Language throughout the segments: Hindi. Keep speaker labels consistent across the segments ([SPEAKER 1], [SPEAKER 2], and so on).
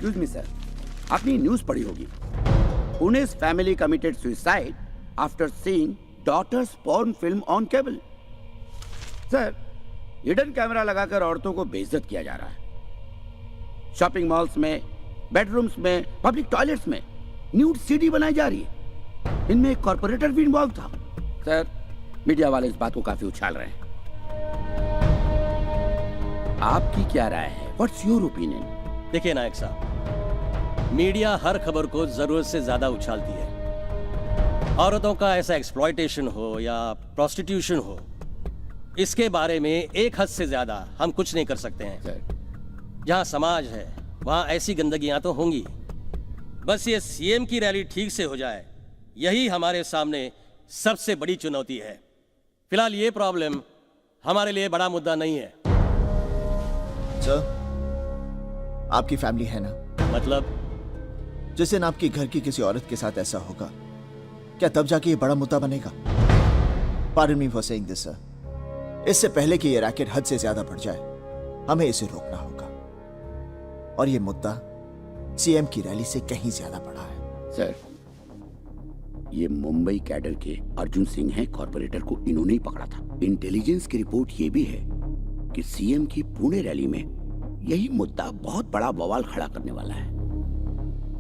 [SPEAKER 1] एक्सक्यूज मी सर, आपने न्यूज पढ़ी होगी, पुणे's family committed suicide after seeing daughter's porn film on cable. Sir, hidden camera लगाकर औरतों को बेइज्जत किया जा रहा है। शॉपिंग मॉल्स में, बेडरूम्स में, पब्लिक टॉयलेट्स में न्यूड सीडी बनाई जा रही है। इनमें एक कॉर्पोरेटर भी इन्वॉल्व था। सर, मीडिया वाले इस बात को काफी उछाल रहे हैं। आपकी क्या राय है? What's your opinion?
[SPEAKER 2] देखिए नायक साहब, मीडिया हर खबर को जरूरत से ज्यादा उछालती है। औरतों का ऐसा एक्सप्लॉयटेशन हो या प्रोस्टिट्यूशन हो, इसके बारे में एक हद से ज्यादा हम कुछ नहीं कर सकते हैं। जहां समाज है वहां ऐसी गंदगियां तो होंगी। बस ये सीएम की रैली ठीक से हो जाए, यही हमारे सामने सबसे बड़ी चुनौती है। फिलहाल ये प्रॉब्लम हमारे लिए बड़ा मुद्दा नहीं है।
[SPEAKER 3] सर, आपकी फैमिली है ना?
[SPEAKER 2] मतलब?
[SPEAKER 3] जिस दिन आपके घर की किसी औरत के साथ ऐसा होगा, क्या तब जाके ये बड़ा मुद्दा बनेगा? Pardon me for saying this, sir. इससे पहले कि ये रैकेट हद से ज्यादा बढ़ जाए, हमें इसे रोकना होगा। और ये मुद्दा सीएम की रैली से कहीं ज्यादा बड़ा है।
[SPEAKER 1] सर, ये मुंबई कैडर के अर्जुन सिंह हैं, कॉर्पोरेटर को इन्होंने ही पकड़ा था। इंटेलिजेंस की रिपोर्ट ये भी है कि सीएम की पुणे रैली में यही मुद्दा बहुत बड़ा बवाल खड़ा करने वाला है।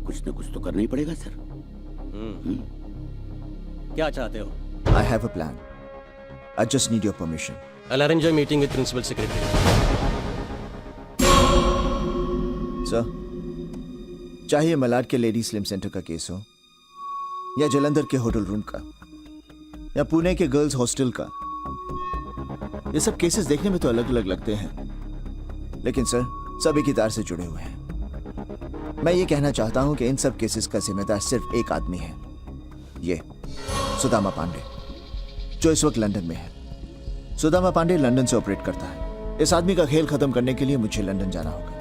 [SPEAKER 1] कुछ न कुछ तो करना ही पड़ेगा सर।
[SPEAKER 2] क्या चाहते हो?
[SPEAKER 3] I have a plan. I just need your permission.
[SPEAKER 2] I'll arrange a meeting with principal secretary.
[SPEAKER 3] Sir, चाहे मलाड के लेडी स्लिम सेंटर का केस हो, या जलंधर के होटल रूम का, या पुणे के गर्ल्स हॉस्टल का, ये सब केसेस देखने में तो अलग अलग लगते हैं, लेकिन सर सभी की तार से जुड़े हुए हैं। मैं ये कहना चाहता हूं कि इन सब केसेस का जिम्मेदार सिर्फ एक आदमी है, ये सुदामा पांडे, जो इस वक्त लंदन में है। सुदामा पांडे लंदन से ऑपरेट करता है। इस आदमी का खेल खत्म करने के लिए मुझे लंदन जाना होगा।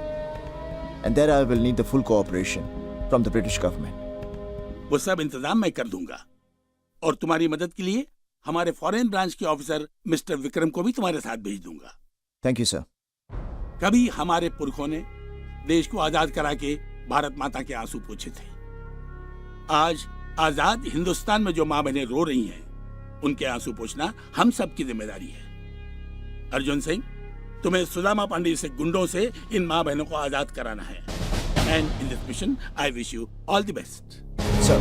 [SPEAKER 3] And there I will need the full cooperation from the British government.
[SPEAKER 4] वो सब इंतजाम मैं कर दूंगा, और तुम्हारी मदद के लिए हमारे फॉरेन ब्रांच के ऑफिसर मिस्टर विक्रम को भी तुम्हारे साथ भेज दूंगा।
[SPEAKER 3] Thank you sir.
[SPEAKER 4] कभी हमारे पुरखों ने देश को आजाद करा के भारत माता के आंसू पोंछे थे। आज आजाद हिंदुस्तान में जो माँ बहनें रो रही हैं, उनके आंसू पोंछना हम सब की जिम्मेदारी है। अर्जुन सिंह, तुम्हें सुदामा पांडे से गुंडों से इन माँ बहनों को आजाद कराना है। And in this mission I wish you all the best.
[SPEAKER 3] Sir,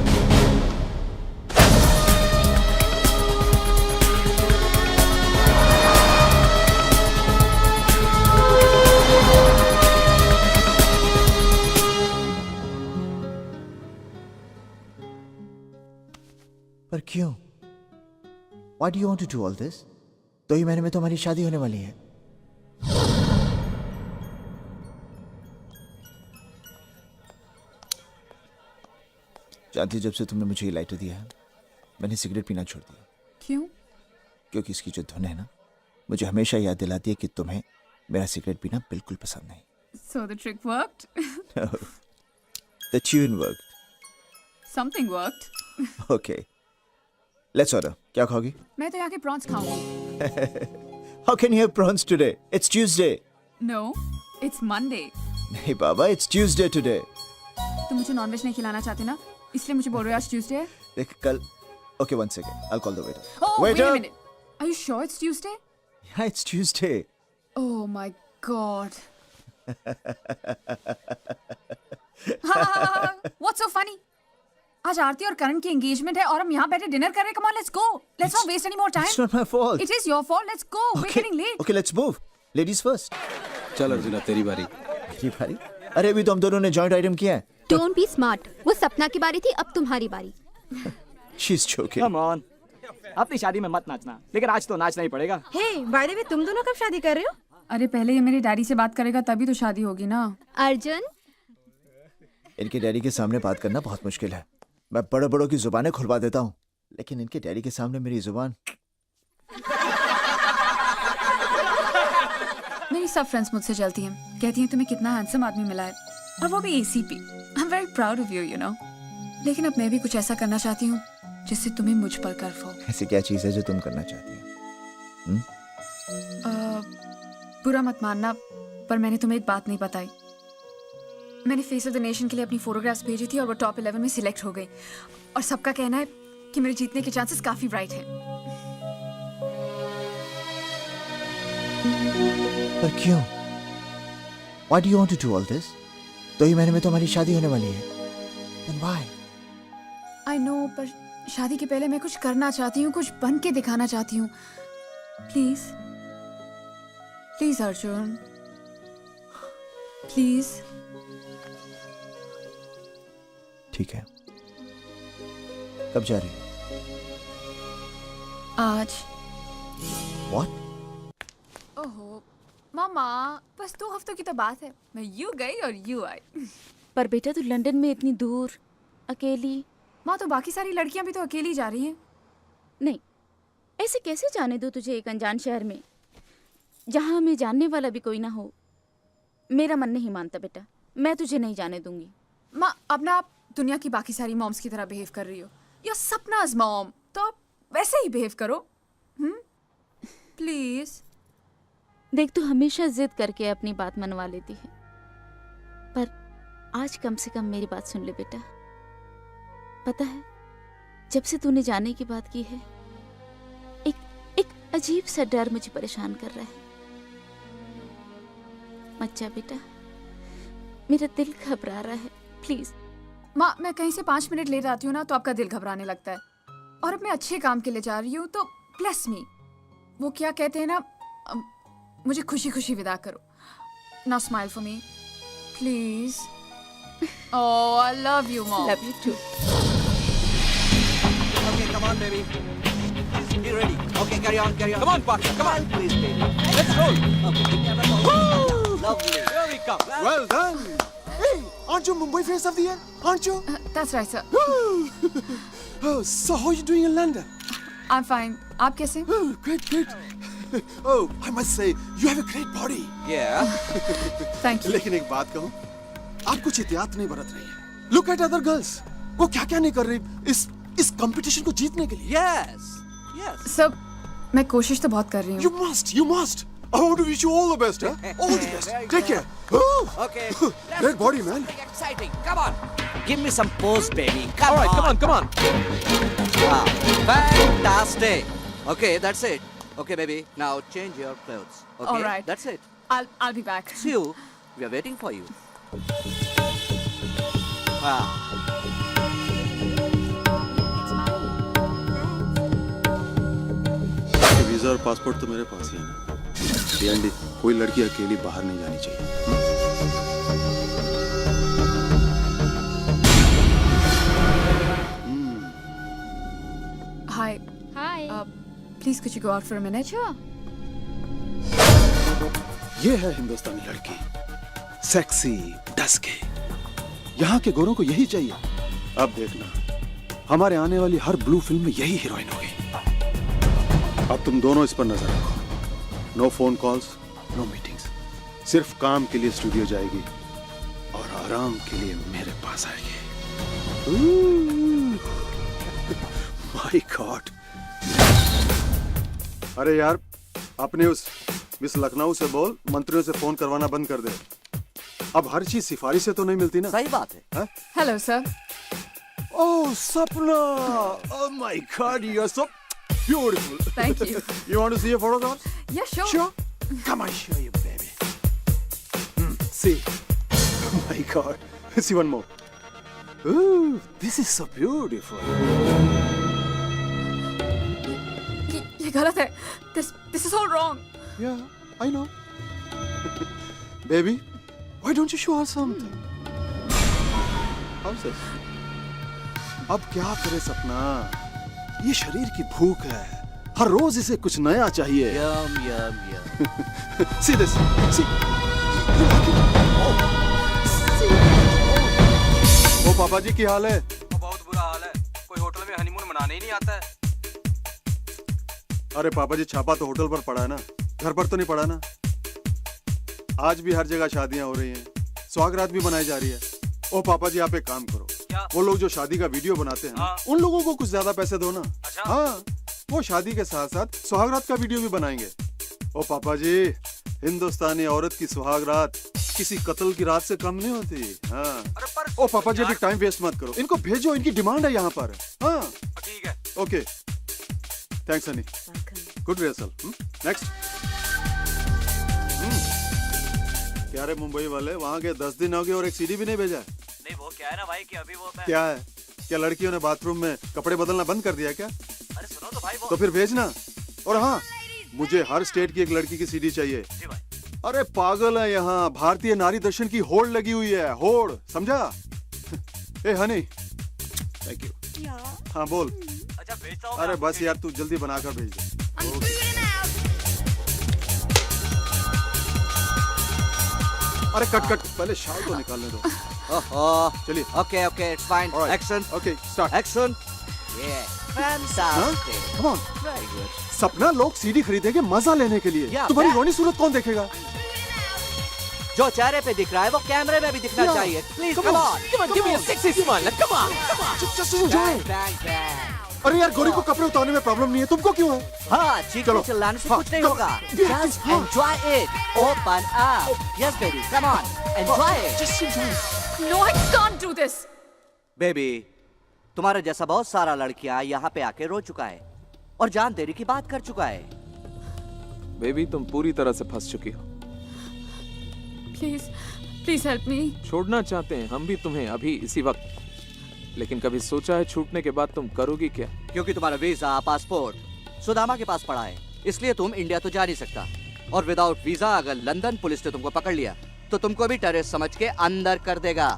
[SPEAKER 3] पर क्यों? Why do you want to do all this? 2 ही महीने में तो हमारी शादी होने वाली है। जानती, जब से तुमने मुझे ये लाइटर दिया है, मैंने सिगरेट पीना छोड़ दिया।
[SPEAKER 5] क्यों?
[SPEAKER 3] क्योंकि इसकी जो धुन है ना, मुझे हमेशा याद दिलाती है कि तुम्हें मेरा सिगरेट पीना बिल्कुल पसंद नहीं।
[SPEAKER 5] So the trick worked?
[SPEAKER 3] No. The tune worked.
[SPEAKER 5] Something worked.
[SPEAKER 3] Okay. Let's order. क्या खाओगी?
[SPEAKER 5] मैं तो यहाँ के प्रॉन्स खाऊंगी।
[SPEAKER 3] How can you have prawns today? It's Tuesday.
[SPEAKER 5] No, it's Monday.
[SPEAKER 3] नहीं बाबा, it's Tuesday today.
[SPEAKER 5] तुम मुझे नॉनवेज नहीं खिलाना चाहते ना, इसलिए मुझे बोल रहे हो आज ट्यूसडे है।
[SPEAKER 3] देख कल। Okay, 1 second. I'll call the waiter.
[SPEAKER 5] Oh,
[SPEAKER 3] Waiter!
[SPEAKER 5] wait a minute. Are you sure it's Tuesday?
[SPEAKER 3] Yeah, it's Tuesday.
[SPEAKER 5] Oh my God. What's so funny? आज आरती और करण की एंगेजमेंट है और हम यहाँ बैठे डिनर कर रहे हैं। Come on, let's go. Let's not waste any more time.
[SPEAKER 3] It's not my fault.
[SPEAKER 5] It is your fault. Let's go. We're getting late.
[SPEAKER 3] Okay, let's move. Ladies first.
[SPEAKER 6] चल अर्जुना, तेरी बारी।
[SPEAKER 3] मेरी बारी? अरे अभी तो हम दोनों ने जॉइंट आइटम किया है।
[SPEAKER 7] Don't be smart. वो सपना की बारी थी, अब तुम्हारी बारी।
[SPEAKER 3] She's joking.
[SPEAKER 8] Come on. अपनी शादी में मत नाचना, लेकिन आज तो नाचना ही पड़ेगा।
[SPEAKER 9] Hey, by the way, तुम दोनों कब शादी कर रहे हो?
[SPEAKER 5] अरे पहले ये मेरे डैडी से बात करेगा तभी तो शादी होगी ना।
[SPEAKER 7] अर्जुन,
[SPEAKER 3] इनके डैडी के सामने बात करना बहुत मुश्किल है। मैं बड़े बड़ों की जुबानें खुलवा देता हूँ, लेकिन इनके डैडी के सामने मेरी जुबान।
[SPEAKER 5] मेरी सब फ्रेंड्स मुझसे जलती हैं, कहती हैं तुम्हें कितना हैंडसम आदमी मिला है, और वो भी ACP. I am very proud of you, you know. लेकिन अब मैं भी कुछ ऐसा करना चाहती हूँ जिससे तुम्हें मुझ पर गर्व हो।
[SPEAKER 3] ऐसी क्या चीज है जो तुम करना चाहती हो?
[SPEAKER 5] बुरा मत मानना, पर मैंने तुम्हें एक बात नहीं बताई। मैंने फेस ऑफ द नेशन के लिए अपनी फोटोग्राफ्स भेजी थी और वो टॉप 11 में सिलेक्ट हो गई और सबका कहना है कि मेरे जीतने के चांसेस काफी ब्राइट हैं।
[SPEAKER 3] पर क्यों? Why do you want to do all this? 2 ही महीने में तो हमारी शादी होने वाली है। Then why?
[SPEAKER 5] आई नो, पर शादी के पहले मैं कुछ करना चाहती हूँ, कुछ बन के दिखाना चाहती हूँ। Please please Arjun, please.
[SPEAKER 3] ठीक है। कब जा रही हो?
[SPEAKER 5] आज।
[SPEAKER 3] What?
[SPEAKER 5] ओहो मामा, बस 2 हफ्तों की तो बात है। मैं यूं गई और यूं आई।
[SPEAKER 9] पर बेटा तू लंदन में इतनी दूर अकेली।
[SPEAKER 5] माँ, तो बाकी सारी लड़कियां भी तो अकेली जा रही हैं।
[SPEAKER 9] नहीं, ऐसे कैसे जाने दो तुझे एक अनजान शहर में जहाँ हमें जानने वाला भी कोई ना हो। मेरा मन नहीं मानता बेटा, मैं तुझे नहीं जाने दूंगी।
[SPEAKER 5] माँ, अब ना आप दुनिया की बाकी सारी मॉम्स की तरह बिहेव कर रही हो। या सपनाज मॉम, तो आप वैसे ही बिहेव करो। प्लीज।
[SPEAKER 9] देख, तू हमेशा जिद करके अपनी बात मनवा लेती है, पर आज कम से कम मेरी बात सुन ले बेटा। पता है, जब से तूने जाने की बात की है, एक अजीब सा डर मुझे परेशान कर रहा है। मत जा बेटा, मेरा दिल घबरा रहा है, प्लीज।
[SPEAKER 5] माँ, मैं कहीं से 5 मिनट लेट आती हूँ ना तो आपका दिल घबराने लगता है। और अब मैं अच्छे काम के लिए जा रही हूँ तो ब्लेस मी। वो क्या कहते हैं ना, मुझे खुशी खुशी विदा करो। Now smile for me please. Oh, I love you mom.
[SPEAKER 9] Love you too.
[SPEAKER 10] Okay, come on, baby. Be ready. Okay, carry on. Come on, partner. Come on, please, baby. Let's roll. Okay, give me another roll. Lovely. Here we come.
[SPEAKER 3] Well done. Hey, aren't you Mumbai face of the year? Aren't you?
[SPEAKER 5] That's right, sir.
[SPEAKER 10] Oh, so how are you doing in London?
[SPEAKER 5] I'm fine. आप कैसे?
[SPEAKER 10] Oh, great. Oh, I must say, you have a great body. Yeah.
[SPEAKER 5] Thank you.
[SPEAKER 10] लेकिन एक बात कहूँ, आप कुछ एहतियात नहीं बरत रही हैं। Look at other girls. वो क्या नहीं कर रही इस कंपटीशन को जीतने के लिए। Yes.
[SPEAKER 5] सर, मैं कोशिश तो बहुत कर रही हूँ।
[SPEAKER 10] You must. I want to wish you all the best, huh? All the best. Take care.
[SPEAKER 11] Okay.
[SPEAKER 10] Great body, man.
[SPEAKER 11] Exciting. Come on. Give me some pose, baby. Come
[SPEAKER 10] All right,
[SPEAKER 11] on.
[SPEAKER 10] come on.
[SPEAKER 11] Wow. Fantastic. Okay, that's it. Okay, baby. Now change your clothes. Okay.
[SPEAKER 5] All right.
[SPEAKER 11] That's it.
[SPEAKER 5] I'll be back.
[SPEAKER 11] See you. We are waiting for you. Wow.
[SPEAKER 6] Visa और पासपोर्ट तो मेरे पास ही है ना। डीएनडी, कोई लड़की अकेली बाहर नहीं जानी चाहिए।
[SPEAKER 5] Hi.
[SPEAKER 9] Hi.
[SPEAKER 5] Please could you go out for a minute?
[SPEAKER 9] Sure.
[SPEAKER 6] ये है हिंदुस्तानी लड़की, सेक्सी, डस्की। यहाँ के गोरों को यही चाहिए। अब देखना, हमारे आने वाली हर ब्लू फिल्म में यही हीरोइन होगी। अब तुम दोनों इस पर नजर रखो। No phone calls, no meetings. सिर्फ काम के लिए स्टूडियो जाएगी और आराम के लिए मेरे पास आएगी। My God. अरे यार, अपने उस मिस लखनऊ से बोल मंत्रियों से फोन करवाना बंद कर दे। अब हर चीज सिफारिश से तो नहीं मिलती ना।
[SPEAKER 11] सही बात है।
[SPEAKER 5] Hello, sir.
[SPEAKER 6] Oh, Sapna! Oh my God, you're so beautiful.
[SPEAKER 5] Thank you.
[SPEAKER 6] You want to see a photograph?
[SPEAKER 5] Yeah, sure.
[SPEAKER 6] Sure. Come on, show you, baby. See. Oh my God. See one more. Ooh, this is so beautiful.
[SPEAKER 5] ये गलत है. This is all wrong.
[SPEAKER 6] Yeah, I know. Baby, why don't you show her something? How's this? अब क्या करे सपना? ये शरीर की भूख है। हर रोज इसे कुछ नया चाहिए।
[SPEAKER 11] Yum, yum, yum.
[SPEAKER 6] See this. See. ओ पापा जी की हाल है?
[SPEAKER 10] बहुत बुरा हाल है। कोई होटल में हनीमून मनाने ही नहीं आता है।
[SPEAKER 6] अरे पापा जी, छापा तो होटल पर पड़ा है ना, घर पर तो नहीं पड़ा ना। आज भी हर जगह शादियां हो रही हैं, स्वागरात भी बनाई जा रही है। ओ पापा जी, आप एक काम करो, वो लोग जो शादी का वीडियो बनाते हैं ना, उन लोगों को कुछ ज्यादा पैसे दो ना। हाँ, वो शादी के साथ साथ सुहागरात का वीडियो भी बनाएंगे। ओ पापा जी, हिंदुस्तानी औरत की सुहागरात किसी कत्ल की रात से कम नहीं होती। हाँ। ओ पापा जी, अभी टाइम वेस्ट मत करो, इनको भेजो, इनकी डिमांड है यहाँ पर। हाँ
[SPEAKER 10] ठीक है।
[SPEAKER 6] Okay, thanks Honey, good rehearsal. Next. क्या रे मुंबई वाले, वहाँ के 10 दिन हो गए और एक सीडी भी नहीं भेजा?
[SPEAKER 10] नहीं वो क्या है ना भाई कि अभी वो मैं...
[SPEAKER 6] क्या है? क्या लड़कियों ने बाथरूम में कपड़े बदलना बंद कर दिया क्या?
[SPEAKER 10] अरे सुनो तो भाई वो...
[SPEAKER 6] तो फिर भेजना। और हाँ, मुझे हर स्टेट की एक लड़की की सीडी चाहिए।
[SPEAKER 10] जी भाई।
[SPEAKER 6] अरे पागल है, यहाँ भारतीय नारी दर्शन की होड़ लगी हुई है, होड़, समझा? ए हनी, थैंक यू। हाँ बोल।
[SPEAKER 10] अच्छा भेजता हूँ।
[SPEAKER 6] अरे बस यार, तू जल्दी बनाकर भेज दे। अरे कट कट, पहले शाल तो निकालने दो।
[SPEAKER 11] ओहो,
[SPEAKER 6] चलिए।
[SPEAKER 11] Okay okay, it's fine.
[SPEAKER 6] Alright.
[SPEAKER 11] Action,
[SPEAKER 6] okay start.
[SPEAKER 11] Action. ये fantastic,
[SPEAKER 6] come on.
[SPEAKER 11] Very good.
[SPEAKER 6] Sapna, लोग सीडी खरीदेंगे मजा लेने के लिए,
[SPEAKER 11] Yeah,
[SPEAKER 6] तुम्हारी
[SPEAKER 11] that-
[SPEAKER 6] रोनी सूरत कौन देखेगा?
[SPEAKER 11] जो चेहरे पे दिख रहा है वो कैमरे में भी दिखना
[SPEAKER 6] Yeah.
[SPEAKER 11] चाहिए। Please
[SPEAKER 6] Come
[SPEAKER 11] come
[SPEAKER 6] on.
[SPEAKER 11] On,
[SPEAKER 10] Give me a sexy smile. Come on.
[SPEAKER 6] Just enjoy.
[SPEAKER 11] Bang bang.
[SPEAKER 6] अरे यार, गोरी को कपड़े उतारने में प्रॉब्लम नहीं है, तुमको क्यों है?
[SPEAKER 11] हाँ, चीखने
[SPEAKER 6] चलो।
[SPEAKER 11] चिल्लाने से
[SPEAKER 6] हाँ,
[SPEAKER 11] कुछ नहीं
[SPEAKER 6] चलो।
[SPEAKER 11] होगा।
[SPEAKER 6] Yeah,
[SPEAKER 11] Just
[SPEAKER 6] हाँ।
[SPEAKER 11] enjoy it. Open up. Yes baby, come on. Enjoy it.
[SPEAKER 6] Just enjoy.
[SPEAKER 5] No, I can't do this.
[SPEAKER 11] Baby, तुम्हारे जैसा बहुत सारा लड़कियां यहाँ पे आके रो चुका है और जान देने की बात कर चुका है।
[SPEAKER 12] बेबी, तुम पूरी तरह से फंस चुकी हो।
[SPEAKER 5] Please, please help me.
[SPEAKER 12] छोड़ना चाहते हैं हम भी तुम्हें अभी इसी वक्त, लेकिन कभी सोचा है छूटने के बाद तुम करोगी क्या?
[SPEAKER 11] क्योंकि तुम्हारा वीजा, पासपोर्ट सुदामा के पास पड़ा है, इसलिए तुम इंडिया तो जा नहीं सकता। और विदाउट वीजा अगर लंदन पुलिस ने तुमको पकड़ लिया तो तुमको भी टेररिस्ट समझ के अंदर कर देगा।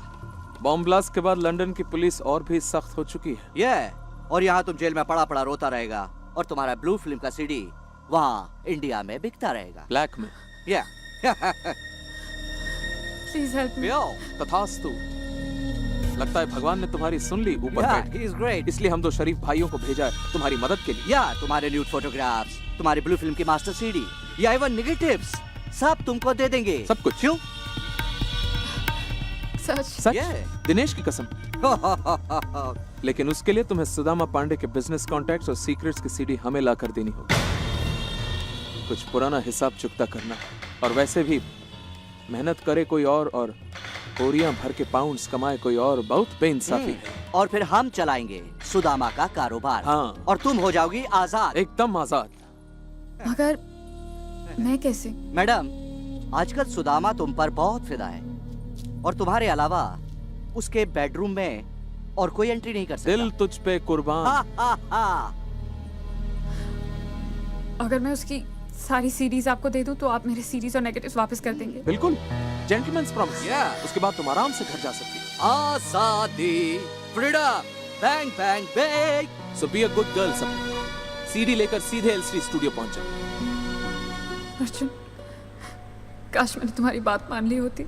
[SPEAKER 12] बॉम्ब ब्लास्ट के बाद लंदन की पुलिस और भी सख्त हो चुकी है।
[SPEAKER 11] ये और यहाँ तुम जेल में पड़ा पड़ा रोता रहेगा और तुम्हारा ब्लू फिल्म का सीडी वहाँ इंडिया में बिकता रहेगा।
[SPEAKER 12] ब्लैक में।
[SPEAKER 11] या
[SPEAKER 5] Please help me.
[SPEAKER 12] तथास्तु। लगता है भगवान ने तुम्हारी सुन ली ऊपर
[SPEAKER 11] Yeah,
[SPEAKER 12] बैठ के।
[SPEAKER 11] he is great.
[SPEAKER 12] इसलिए हम दो शरीफ भाइयों को भेजा है तुम्हारी मदद के लिए।
[SPEAKER 11] या तुम्हारे न्यूड फोटोग्राफ्स, तुम्हारी ब्लू फिल्म की मास्टर सीडी या इवन निगेटिव्स सब तुमको दे देंगे।
[SPEAKER 12] सब कुछ।
[SPEAKER 11] क्यों?
[SPEAKER 5] सच?
[SPEAKER 12] सच?
[SPEAKER 11] Yeah.
[SPEAKER 12] दिनेश की कसम। लेकिन उसके लिए तुम्हें सुदामा पांडे के बिजनेस कॉन्टैक्ट्स और सीक्रेट्स की सीडी हमें ला कर देनी होगी। कुछ पुराना हिसाब चुकता करना, और वैसे भी मेहनत करे कोई और बोरियां भर के पाउंड्स कमाए कोई और, बहुत बेइंसाफी है।
[SPEAKER 11] और फिर हम चलाएंगे सुदामा का कारोबार।
[SPEAKER 12] हाँ।
[SPEAKER 11] और तुम हो जाओगी आजाद।
[SPEAKER 12] एकदम आजाद।
[SPEAKER 5] मगर मैं कैसे?
[SPEAKER 11] मैडम, आजकल सुदामा तुम पर बहुत फिदा है और तुम्हारे अलावा उसके बेडरूम में और कोई एंट्री नहीं कर सकता।
[SPEAKER 12] दिल तुझ पे कुर्बान।
[SPEAKER 5] अगर मैं उसकी सारी सीरीज आपको दे दूं तो आप मेरे सीरीज और नेगेटिव्स वापस कर देंगे?
[SPEAKER 12] बिल्कुल, जेंटलमैन्स प्रॉमिस।
[SPEAKER 11] Yeah.
[SPEAKER 12] उसके बाद तुम आराम से घर जा सकती हो।
[SPEAKER 11] आजादी, freedom, bang bang bang.
[SPEAKER 12] So be a good girl सब। सीडी लेकर सीधे एलसीडी स्टूडियो पहुंच जाओ।
[SPEAKER 5] अर्जुन, काश मैंने तुम्हारी बात मान ली होती।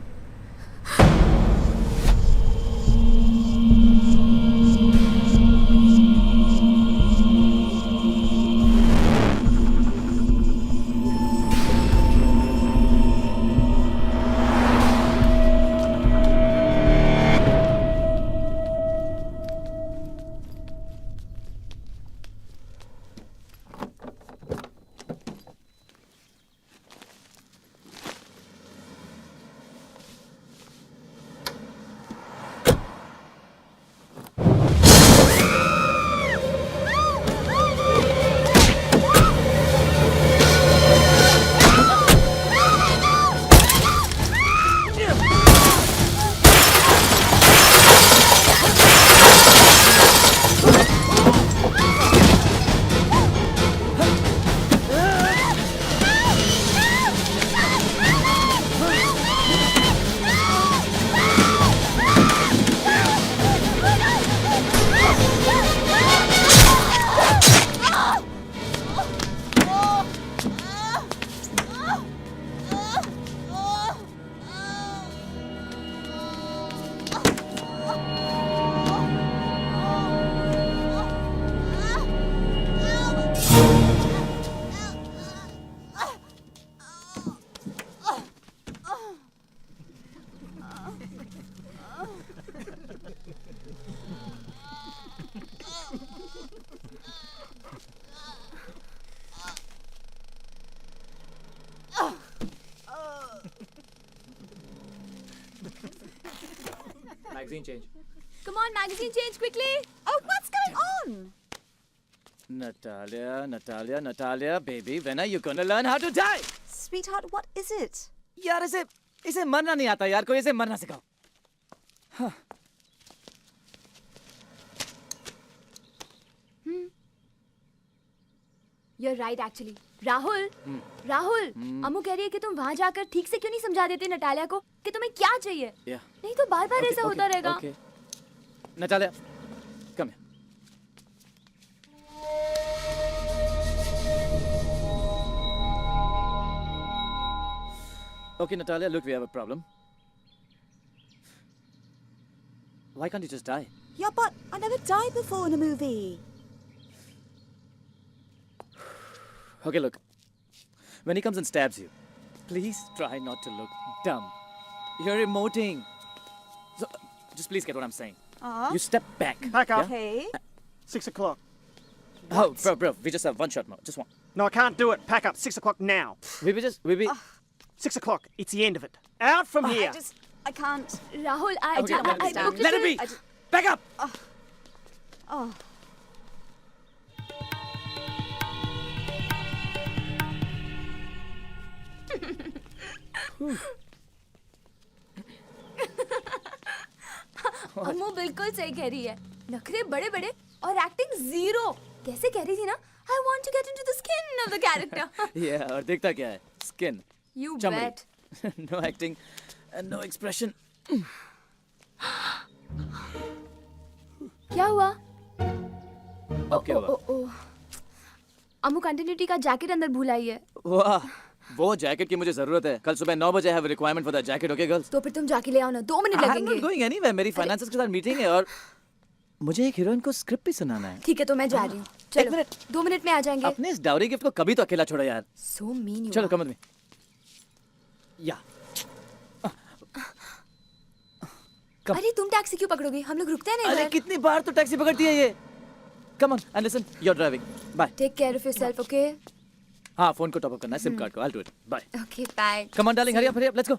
[SPEAKER 8] Magazine change.
[SPEAKER 5] Come on, magazine change quickly. Oh, what's going on?
[SPEAKER 8] Natalia, baby, when are you gonna learn how to die?
[SPEAKER 5] Sweetheart, what is it?
[SPEAKER 8] यार इसे मरना नहीं आता यार, कोई इसे मरना सिखाओ।
[SPEAKER 7] You're right actually. राहुल, अम्मू कह रही है कि तुम वहाँ जाकर ठीक से क्यों नहीं समझा देते नटालिया को कि तुम्हें क्या चाहिए? नहीं तो बार-बार ऐसा होता रहेगा।
[SPEAKER 8] Natalia, come here. Okay, Natalia, look, we have a problem. Why can't you just die?
[SPEAKER 5] Yeah, but I never died before in a movie.
[SPEAKER 8] Okay, look. When he comes and stabs you, please try not to look dumb. You're emoting. So, just please get what I'm saying. You step back.
[SPEAKER 10] Back up.
[SPEAKER 5] Okay.
[SPEAKER 10] 6 o'clock.
[SPEAKER 8] Oh, bro, we just have one shot more. Just one.
[SPEAKER 10] No, I can't do it. Pack up. 6 o'clock now.
[SPEAKER 8] We
[SPEAKER 10] 6 o'clock. It's the end of it. Out from here.
[SPEAKER 5] I can't.
[SPEAKER 7] Rahul, I
[SPEAKER 8] Okay,
[SPEAKER 7] looked
[SPEAKER 8] let it be. Back up.
[SPEAKER 5] Oh.
[SPEAKER 7] अम्मू बिल्कुल सही कह रही है। नखरे बड़े बड़े और एक्टिंग जीरो। कैसे कह रही थी ना? I want to get into the skin of the character.
[SPEAKER 8] Yeah, और देखता क्या है? Skin.
[SPEAKER 7] You
[SPEAKER 8] चमड़ी.
[SPEAKER 7] bet.
[SPEAKER 8] No acting and no expression.
[SPEAKER 7] क्या हुआ?
[SPEAKER 8] Okay, हुआ.
[SPEAKER 7] अम्मू कंटिन्यूटी का जैकेट अंदर भूल आई है।
[SPEAKER 8] वाह, वो जैकेट की मुझे जरूरत है। कल सुबह 9 बजे I have a requirement for that jacket, okay girls?
[SPEAKER 7] तो फिर तुम जाके ले आओ ना, 2 मिनट
[SPEAKER 8] I'm
[SPEAKER 7] लगेंगे।
[SPEAKER 8] not going anywhere. मेरी फाइनेंसर्स के साथ मीटिंग है और मुझे एक हीरोइन को स्क्रिप्ट भी सुनाना है।
[SPEAKER 7] ठीक है तो मैं जा रही हूँ। चलो,
[SPEAKER 8] 1 मिनट।
[SPEAKER 7] 2 मिनट में आ जाएंगे।
[SPEAKER 8] अपने इस डाउरी गिफ्ट को कभी तो अकेला छोड़ो यार।
[SPEAKER 7] So mean you
[SPEAKER 8] चलो
[SPEAKER 7] are.
[SPEAKER 8] कम में। या।
[SPEAKER 7] अरे तुम टैक्सी क्यों पकड़ोगी? हम लोग रुकते हैं ना
[SPEAKER 8] अरे
[SPEAKER 7] इधर।
[SPEAKER 8] कितनी बार तो टैक्सी पकड़ती है ये? Come on and listen. You're driving. Bye.
[SPEAKER 7] Take care of yourself, okay?
[SPEAKER 8] हाँ, फोन को टॉप अप करना है, सिम कार्ड को। I'll do it. Bye.
[SPEAKER 7] Okay, bye.
[SPEAKER 8] Come on, darling. Hurry up. Let's go.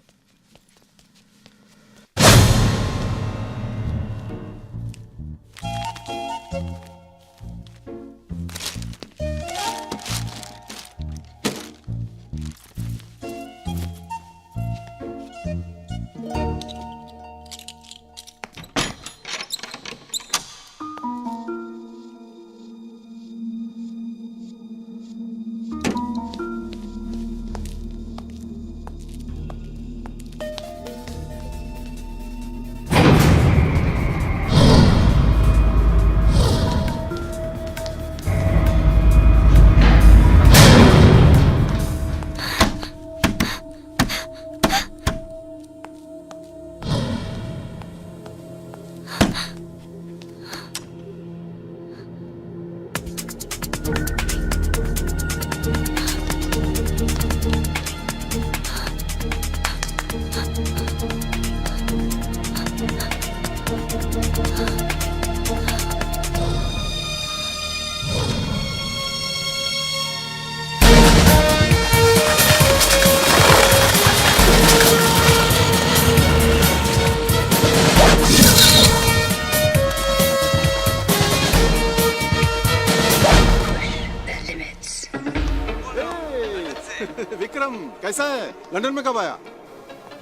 [SPEAKER 6] Vikram कैसा है? लंदन में कब आया?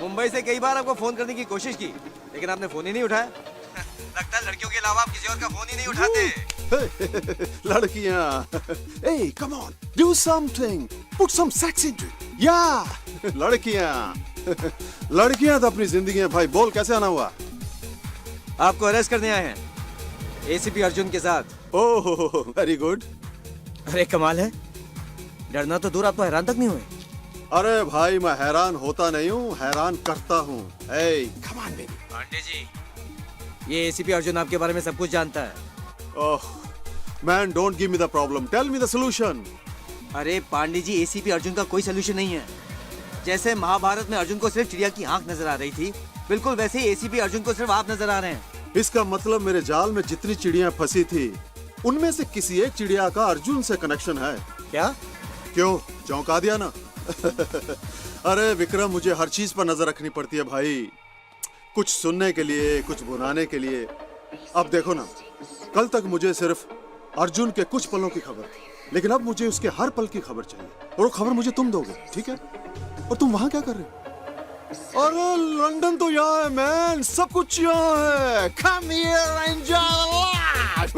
[SPEAKER 11] मुंबई से कई बार आपको फोन करने की कोशिश की, लेकिन आपने फोन ही नहीं उठाया। लगता है लड़कियों के अलावा आप किसी और का फोन ही नहीं उठाते।
[SPEAKER 6] लड़कियां, hey, come on, do something, put some sex into it. Yeah, लड़कियां तो अपनी जिंदगी है भाई। बोल कैसे आना हुआ?
[SPEAKER 11] आपको अरेस्ट करने आए हैं, एसीपी अर्जुन के साथ।
[SPEAKER 6] ओह, वेरी गुड।
[SPEAKER 11] अरे कमाल है, डरना तो दूर, आप तो हैरान तक नहीं हुए।
[SPEAKER 6] अरे भाई मैं हैरान होता नहीं हूँ, हैरान करता हूँ। Hey, come on baby.
[SPEAKER 11] Pandey ji, ये एसीपी अर्जुन आपके बारे में सब कुछ जानता है।
[SPEAKER 6] ओह, man, don't give me the problem. Tell me the solution.
[SPEAKER 11] अरे पांडे जी, एसीपी अर्जुन का कोई सोल्यूशन नहीं है। जैसे महाभारत में अर्जुन को सिर्फ चिड़िया की आंख नजर आ रही थी, बिल्कुल वैसे ही एसीपी अर्जुन को सिर्फ आप नजर आ रहे हैं।
[SPEAKER 6] इसका मतलब मेरे जाल में जितनी चिड़िया फंसी थी, उनमें से किसी एक चिड़िया का अर्जुन से कनेक्शन है।
[SPEAKER 11] क्या?
[SPEAKER 6] क्यों, चौंका दिया ना? अरे विक्रम, मुझे हर चीज पर नजर रखनी पड़ती है भाई। कुछ सुनने के लिए, कुछ बुलाने के लिए। अब देखो ना, कल तक मुझे सिर्फ अर्जुन के कुछ पलों की खबर थी, लेकिन अब मुझे उसके हर पल की खबर चाहिए, और वो खबर मुझे तुम दोगे, ठीक है? और तुम वहां क्या कर रहे हो? अरे लंदन तो यहाँ है मैन, सब कुछ यहाँ है। Come here and enjoy life.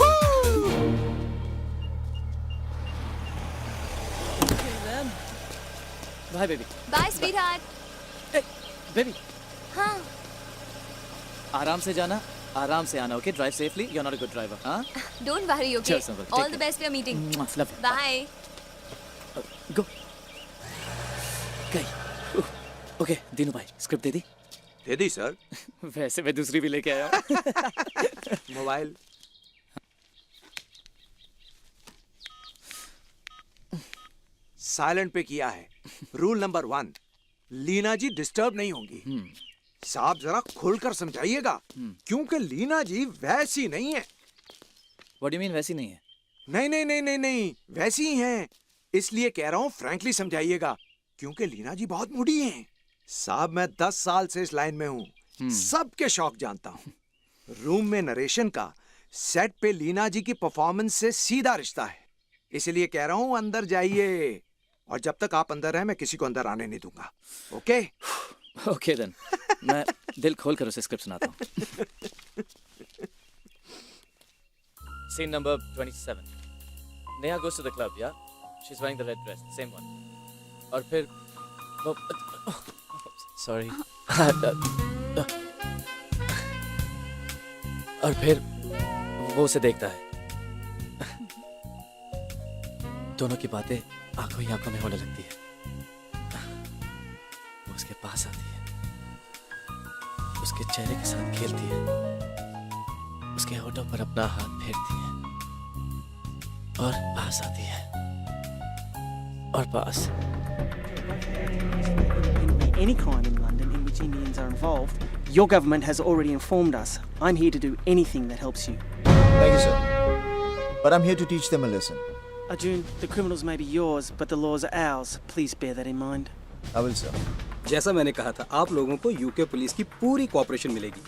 [SPEAKER 8] Bye, baby.
[SPEAKER 7] Bye sweetheart.
[SPEAKER 8] Hey, baby.
[SPEAKER 7] हाँ
[SPEAKER 8] आराम से जाना, आराम से आना, okay? Drive safely. You're not a good driver, huh?
[SPEAKER 7] Don't worry okay.
[SPEAKER 8] Cheers, uncle. Take
[SPEAKER 7] all the
[SPEAKER 8] care.
[SPEAKER 7] Best for meeting.
[SPEAKER 8] Love you.
[SPEAKER 7] Bye.
[SPEAKER 8] Go. गई. Okay, दीनू भाई, स्क्रिप्ट दे दी?
[SPEAKER 10] दे दी सर।
[SPEAKER 8] वैसे मैं दूसरी भी लेके आया हूँ।
[SPEAKER 10] मोबाइल साइलेंट पे किया है। रूल नंबर 1, लीना जी डिस्टर्ब नहीं होंगी। साहब जरा खुलकर समझाइएगा, क्योंकि लीना जी वैसी नहीं है।
[SPEAKER 8] What do you mean वैसी नहीं है?
[SPEAKER 10] नहीं, वैसी ही हैं। इसलिए कह रहा हूँ फ्रैंकली समझाइएगा, क्योंकि लीना जी बहुत मूडी हैं। साहब मैं 10 साल से इस लाइन में हूँ, सबके शौक जानता हूँ। रूम में नरेशन का सेट पे लीना जी की परफॉर्मेंस से सीधा रिश्ता है। इसलिए कह रहा हूँ अंदर जाइए, और जब तक आप अंदर हैं मैं किसी को अंदर आने नहीं दूंगा। ओके?
[SPEAKER 8] Okay then. मैं दिल खोल कर उसे स्क्रिप्ट सुनाता हूँ। Scene number 27. Neha goes to the club, yeah? She's wearing the red dress, same one. और फिर वो sorry. और फिर वो उसे देखता है। दोनों की बातें आंखों ही आंखों में होने लगती है। वो उसके पास आती है, उसके चेहरे के साथ खेलती है, उसके होठों पर अपना हाथ फेरती है, और पास आती है, और पास।
[SPEAKER 13] Any crime in London in which Indians are involved, your government has already informed us. I'm here to do anything that helps you.
[SPEAKER 3] Thank you, sir. But I'm here to teach them a lesson.
[SPEAKER 13] Arjun, the criminals may be yours, but the laws are ours. Please bear that in mind.
[SPEAKER 3] I will, sir.
[SPEAKER 14] जैसा मैंने कहा था, आप लोगों को यूके पुलिस की पूरी कोऑपरेशन मिलेगी।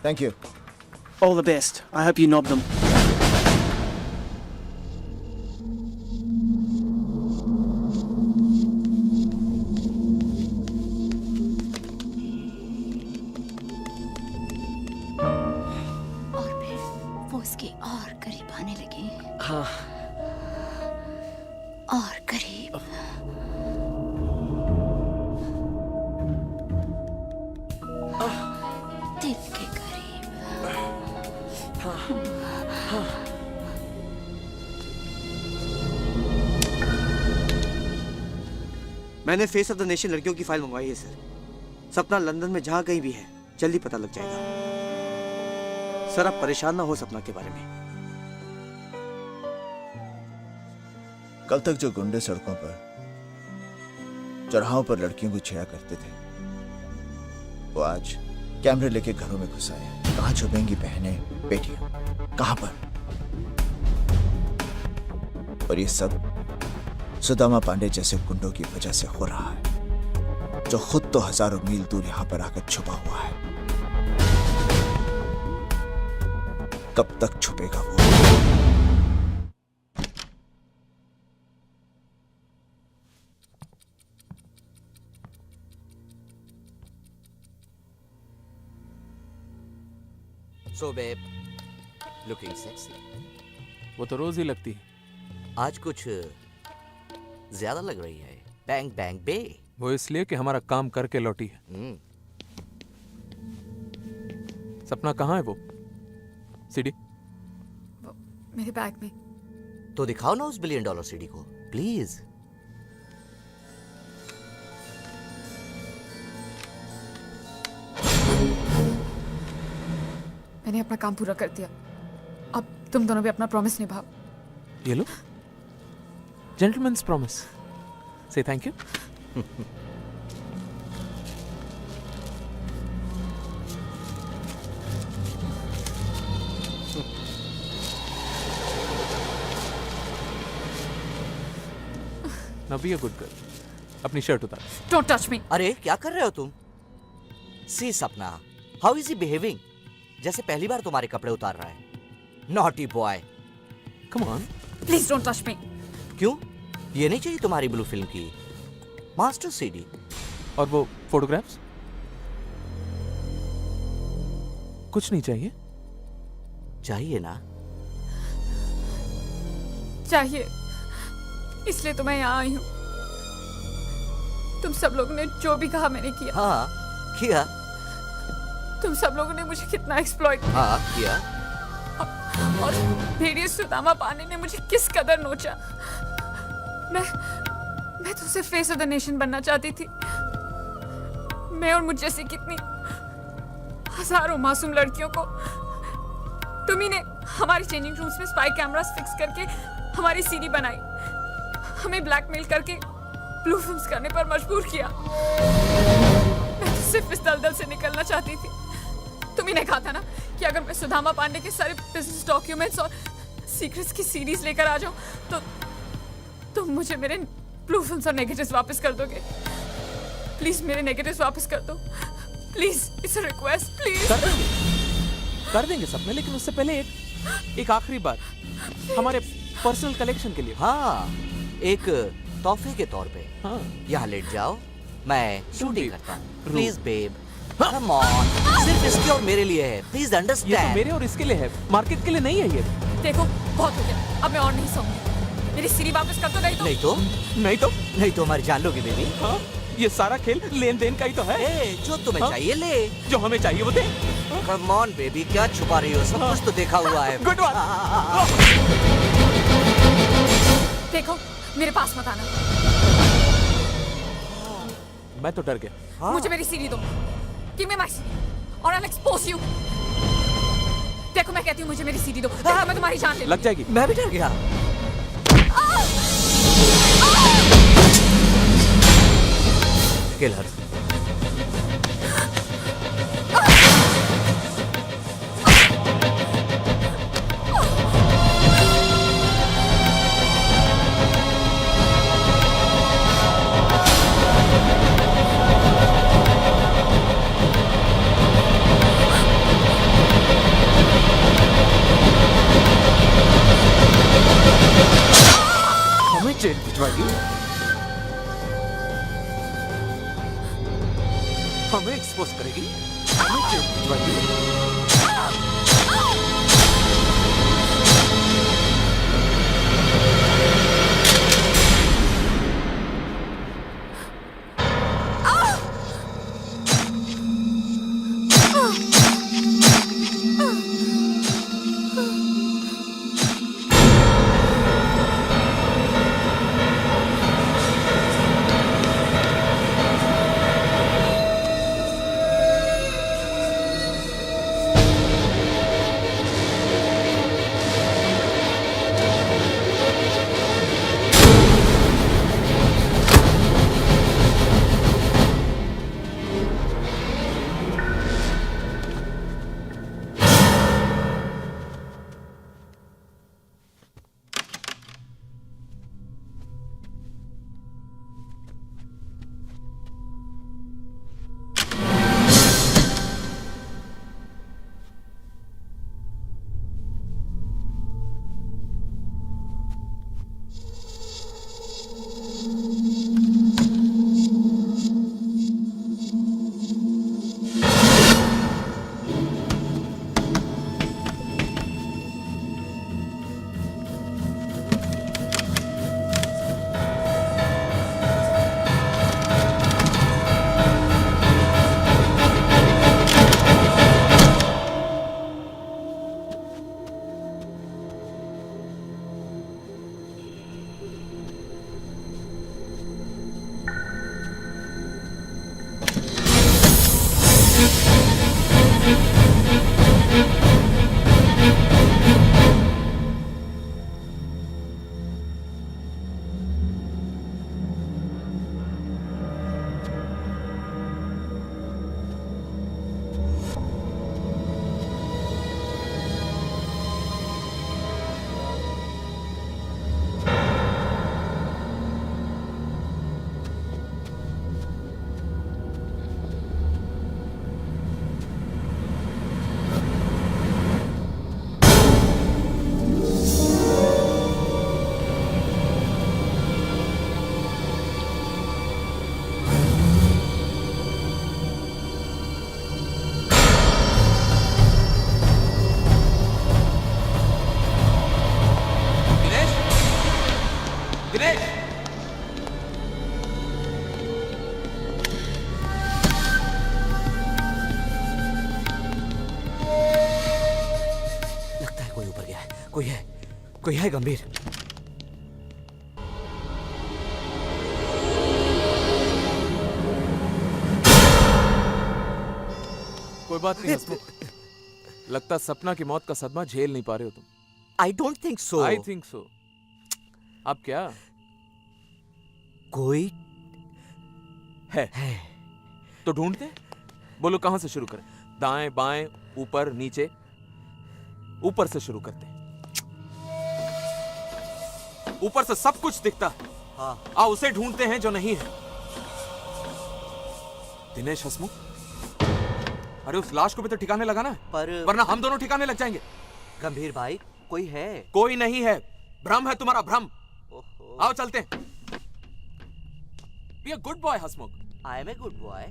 [SPEAKER 3] Thank you.
[SPEAKER 13] All the best. I hope you knob them.
[SPEAKER 9] और फिर वो उसके और करीब आने लगे।
[SPEAKER 8] हाँ।
[SPEAKER 9] और करीब। दिल के करीब।
[SPEAKER 11] मैंने फेस ऑफ द नेशन लड़कियों की फाइल मंगवाई है सर। सपना लंदन में जहां कहीं भी है, जल्दी पता लग जाएगा। सर आप परेशान ना हो सपना के बारे में।
[SPEAKER 3] कल तक जो गुंडे सड़कों पर, चौराहों पर लड़कियों को छेड़ा करते थे, वो आज कैमरे लेके घरों में घुस आए। कहाँ छुपेंगी बहनें, बेटियां, कहां पर? और ये सब सुदामा पांडे जैसे गुंडों की वजह से हो रहा है, जो खुद तो हजारों मील दूर यहां पर आकर छुपा हुआ है। कब तक छुपेगा वो?
[SPEAKER 11] So babe, looking sexy.
[SPEAKER 12] वो तो रोज ही लगती है।
[SPEAKER 11] आज कुछ ज्यादा लग रही है। बैंग बैंग बे।
[SPEAKER 12] वो इसलिए कि हमारा काम करके लौटी है। सपना कहाँ है वो? सीडी?
[SPEAKER 5] मेरे बैग में।
[SPEAKER 11] तो दिखाओ ना उस $1 बिलियन सीडी को, प्लीज।
[SPEAKER 5] मैंने अपना काम पूरा कर दिया। अब तुम दोनों भी अपना प्रॉमिस निभाओ।
[SPEAKER 12] ये लो, जेंटलमैन्स प्रॉमिस। से thank you. Now be a good girl. अपनी शर्ट उतार।
[SPEAKER 5] Don't touch me.
[SPEAKER 11] अरे क्या कर रहे हो तुम? सी सपना, हाउ इज ही बिहेविंग? जैसे पहली बार तुम्हारे कपड़े उतार रहा है। Naughty boy.
[SPEAKER 12] Come on.
[SPEAKER 5] Please don't touch me.
[SPEAKER 11] क्यों? ये नहीं चाहिए तुम्हारी ब्लू फिल्म की मास्टर सीडी?
[SPEAKER 12] और वो फोटोग्राफ्स? कुछ नहीं चाहिए?
[SPEAKER 11] चाहिए ना?
[SPEAKER 5] चाहिए, इसलिए तो मैं यहाँ आई हूँ। तुम सब लोगों ने जो भी कहा मैंने किया।
[SPEAKER 11] हाँ किया।
[SPEAKER 5] तुम सब लोगों ने मुझे कितना एक्सप्लॉइट किया।
[SPEAKER 11] हाँ किया।
[SPEAKER 5] और भेड़िए सुदामा पांडे ने मुझे किस कदर नोचा। मैं तो सिर्फ फेस ऑफ द नेशन बनना चाहती थी। मैं और मुझ जैसी कितनी हजारों मासूम लड़कियों को तुम्ही ने हमारे चेंजिंग रूम्स में स्पाई कैमरास फिक्स करके हमारी सीडी बनाई, हमें ब्लैकमेल करके ब्लू फिल्म्स करने पर मजबूर किया। मैं तो सिर्फ इस दलदल से निकलना चाहती थी। तुम्ही ने कहा था ना कि अगर मैं सुदामा पांडे के सारे बिजनेस डॉक्यूमेंट्स और सीक्रेट्स की सीरीज लेकर आ जाऊं तो तुम मुझे मेरे ब्लू फिल्म्स और नेगेटिव्स वापस कर दोगे। प्लीज मेरे नेगेटिव्स वापस कर दो। Please, it's a request, please.
[SPEAKER 12] कर देंगे सपने, लेकिन उससे पहले एक आखिरी बात हमारे पर्सनल कलेक्शन के लिए।
[SPEAKER 11] हाँ, एक तोहफे के तौर पे।
[SPEAKER 12] हाँ।
[SPEAKER 11] यहाँ लेट जाओ, मैं शूटिंग करता हूँ। Please babe, come on. सिर्फ इसके और मेरे लिए है, प्लीज अंडरस्टैंड।
[SPEAKER 12] ये तो मेरे और इसके लिए है, मार्केट के लिए नहीं है ये।
[SPEAKER 5] देखो बहुत हो गया, अब मैं और नहीं सोऊंगी। मेरी सीडी वापस कर दो।
[SPEAKER 11] नहीं तो हमारी जान लोगी बेबी।
[SPEAKER 12] हाँ, ये सारा खेल लेन देन का ही तो है।
[SPEAKER 11] जो तुम्हें चाहिए ले,
[SPEAKER 12] जो हमें चाहिए वो दे।
[SPEAKER 11] कम ऑन बेबी, क्या छुपा रही हो? सब कुछ तो देखा हुआ है।
[SPEAKER 12] Good one.
[SPEAKER 5] देखो मेरे पास मत आना।
[SPEAKER 12] मैं तो डर गया।
[SPEAKER 5] मुझे मेरी सीडी दो। Give me my CD or I'll expose you. देखो मैं कहती हूँ मुझे मेरी सीडी दो, देखो मैं तुम्हारी जान ले
[SPEAKER 12] लग जाएगी।
[SPEAKER 11] मैं भी डर गया। किलर।
[SPEAKER 10] जेल भिजवाएगी? हमें एक्सपोज करेगी? हमें जेल भिजवाएगी? कोई है गंभीर?
[SPEAKER 12] कोई बात नहीं हसमुख, लगता सपना की मौत का सदमा झेल नहीं पा रहे हो तुम।
[SPEAKER 10] I don't think so.
[SPEAKER 12] I think so. अब क्या?
[SPEAKER 10] कोई
[SPEAKER 12] है तो ढूंढते। बोलो कहां से शुरू करें? दाएं बाएं ऊपर नीचे? ऊपर से शुरू करते हैं। ऊपर से सब कुछ दिखता है।
[SPEAKER 10] हाँ।
[SPEAKER 12] आओ उसे ढूंढते हैं जो नहीं है। दिनेश हसमुख, अरे उस लाश को भी तो ठिकाने लगाना है, वरना हम दोनों ठिकाने लग जाएंगे।
[SPEAKER 11] गंभीर भाई, कोई है?
[SPEAKER 12] कोई नहीं है, भ्रम है तुम्हारा, भ्रम। आओ चलते हैं। Be a good boy, Hasmukh.
[SPEAKER 11] I am a good boy.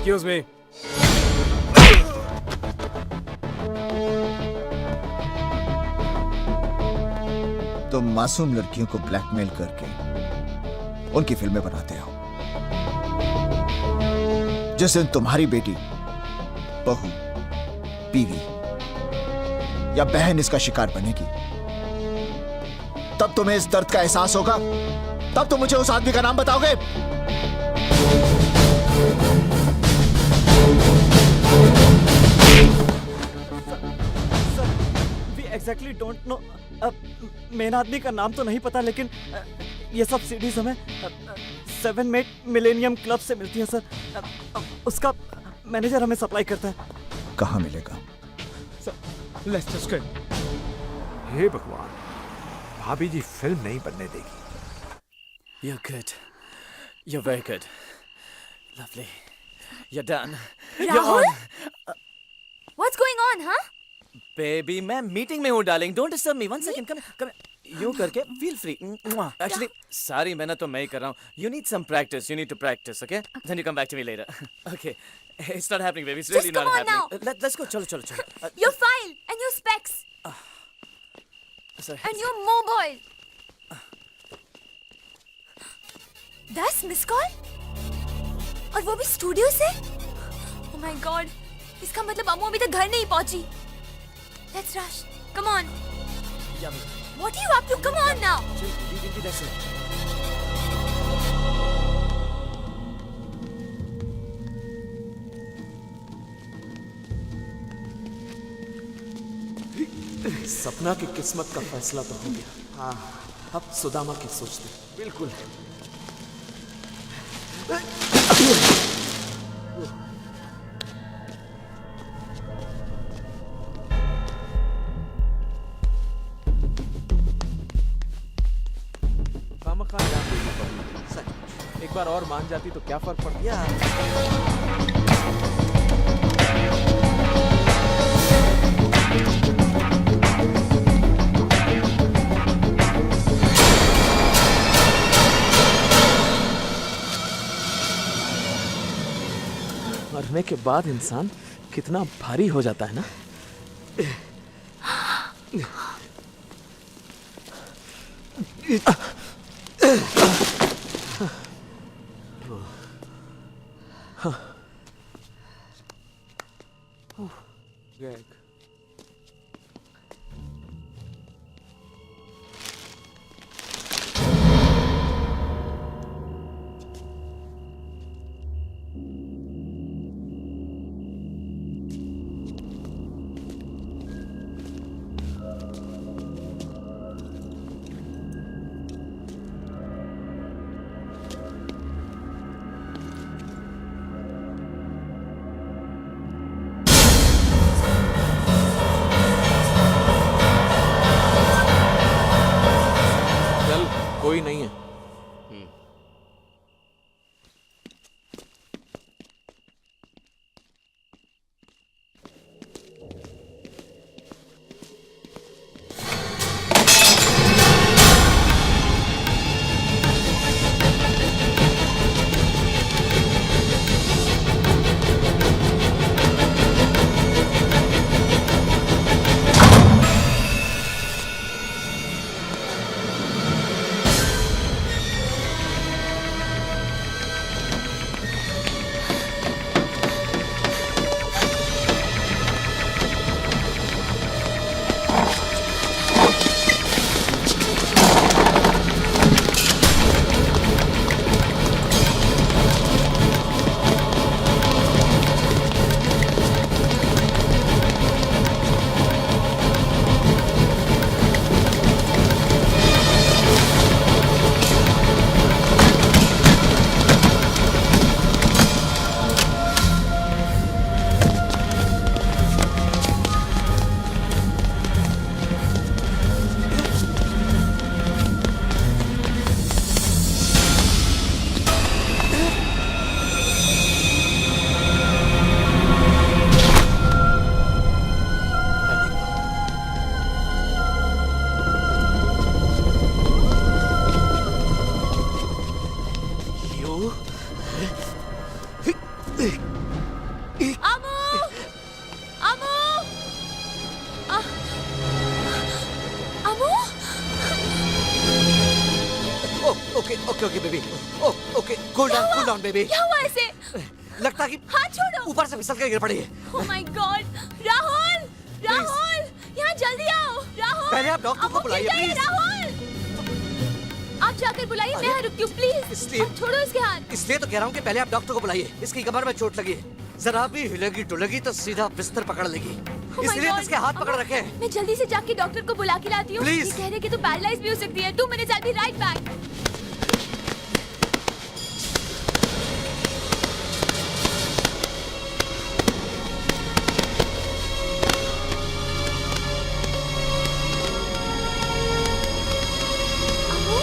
[SPEAKER 8] Excuse me.
[SPEAKER 3] तुम मासूम लड़कियों को ब्लैकमेल करके उनकी फिल्में बनाते हो। जिस दिन तुम्हारी बेटी, बहू, बीवी या बहन इसका शिकार बनेगी, तब तुम्हें इस दर्द का एहसास होगा। तब तुम मुझे उस आदमी का नाम बताओगे।
[SPEAKER 13] Exactly don't know. मेन आदमी का नाम तो नहीं पता, लेकिन ये सब सीडीज हमें 7 मेट मिलेनियम क्लब से मिलती है सर। उसका मैनेजर हमें सप्लाई करता है।
[SPEAKER 3] कहाँ मिलेगा?
[SPEAKER 13] Lester street.
[SPEAKER 10] हे भगवान, भाभी जी फिल्म नहीं बनने देगी।
[SPEAKER 8] You're good. You're very good. Lovely. You're done.
[SPEAKER 7] Rahul? What's going on, huh?
[SPEAKER 8] Baby, मैं मीटिंग में हूँ darling. Don't disturb me. One second. Come. यूं करके feel free. Actually, सारी मेहनत तो मैं ही कर रहा हूँ. You need some practice. You need to practice, okay? Then you come back to me later. Okay. It's not happening, baby. It's really
[SPEAKER 7] Just
[SPEAKER 8] not
[SPEAKER 7] come on
[SPEAKER 8] happening. Let's go. चलो.
[SPEAKER 7] Your file and your specs
[SPEAKER 8] Sorry.
[SPEAKER 7] and your mobile. 10 miss call और वो भी स्टूडियो से? Oh my God. इसका मतलब अम्मू अभी तक घर नहीं पहुंची. Let's rush. Come on.
[SPEAKER 8] Yeah,
[SPEAKER 7] What are you up to? Come on now.
[SPEAKER 8] That's it.
[SPEAKER 12] सपना की किस्मत का फैसला तो हो गया। हाँ, अब सुदामा की सोचते।
[SPEAKER 8] बिल्कुल।
[SPEAKER 12] एक बार और मान जाती तो क्या फर्क पड़ता? मरने के बाद इंसान कितना भारी हो जाता है ना। Greg.
[SPEAKER 11] Okay okay okay baby okay cool down baby.
[SPEAKER 7] क्या हुआ ऐसे?
[SPEAKER 11] लगता कि
[SPEAKER 7] हाथ छोड़ो।
[SPEAKER 11] ऊपर से फिसल कर गिर पड़ी है।
[SPEAKER 7] Oh my God Rahul Rahul यहाँ जल्दी आओ राहुल।
[SPEAKER 11] पहले आप डॉक्टर को बुलाइए प्लीज।
[SPEAKER 7] राहुल आप जाकर बुलाइए, मैं यहाँ रुकती हूँ प्लीज।
[SPEAKER 11] इसलिए
[SPEAKER 7] छोड़ो इसके हाथ।
[SPEAKER 11] इसलिए तो कह रहा हूँ कि पहले आप डॉक्टर को बुलाइए। इसकी कमर में चोट लगी है, जरा भी हिलेगी डुलेगी तो सीधा बिस्तर पकड़ लेगी। इसलिए तो इसके हाथ पकड़ रखे हैं।
[SPEAKER 7] मैं जल्दी से जाके डॉक्टर को बुला के लाती हूँ।
[SPEAKER 11] Please.
[SPEAKER 7] ये कह रहे कि तू पैरालाइज भी हो सकती है। 2 minutes, I'll be right back. अम्मू,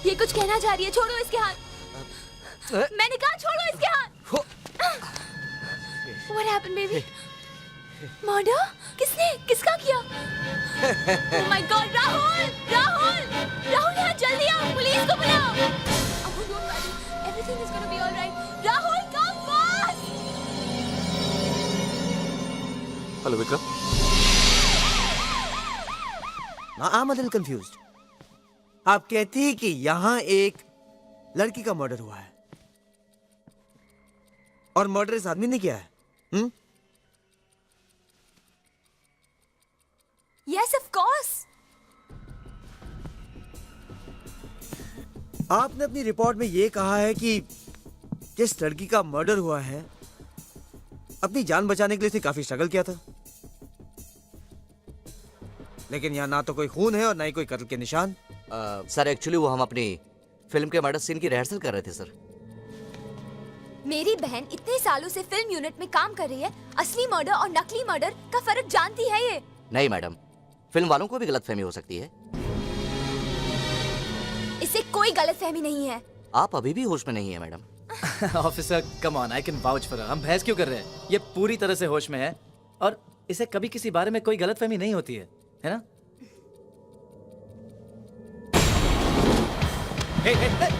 [SPEAKER 7] ये कुछ कहना चाह रही है। छोड़ो इसके हाथ। मैंने कहा छोड़ो इसके हाथ। What happened, baby? मर्डर? किसने? किसका किया? Oh my God, Rahul! Rahul! Rahul यहाँ जल्दी आओ, पुलिस को बुलाओ। अम्मू, don't worry, everything is gonna be all right. Rahul, come fast!
[SPEAKER 12] Hello Vikram.
[SPEAKER 10] I'm a little confused. आप कहती हैं कि यहाँ एक लड़की का मर्डर हुआ है और मर्डर इस आदमी ने किया है।
[SPEAKER 7] Yes, of course.
[SPEAKER 10] आपने अपनी रिपोर्ट में ये कहा है कि जिस लड़की का मर्डर हुआ है अपनी जान बचाने के लिए उसने काफी स्ट्रगल किया था, लेकिन यहाँ ना तो कोई खून है और ना ही कोई कत्ल के निशान।
[SPEAKER 11] सर एक्चुअली वो हम अपनी फिल्म के मर्डर सीन की रिहर्सल कर रहे थे सर।
[SPEAKER 7] मेरी बहन इतने सालों से फिल्म यूनिट में काम कर रही है, असली मर्डर और नकली मर्डर का फर्क जानती है ये?
[SPEAKER 11] नहीं मैडम, फिल्म वालों को भी गलतफहमी हो सकती है।
[SPEAKER 7] इससे कोई गलतफहमी नहीं है।
[SPEAKER 11] आप अभी भी होश में नहीं है madam.
[SPEAKER 8] Officer come on, I can vouch for her. हम बहस क्यों कर रहे हैं? ये पूरी तरह से होश में है और इसे कभी किसी बारे में कोई गलतफहमी नहीं होती है ना? हे हे हे।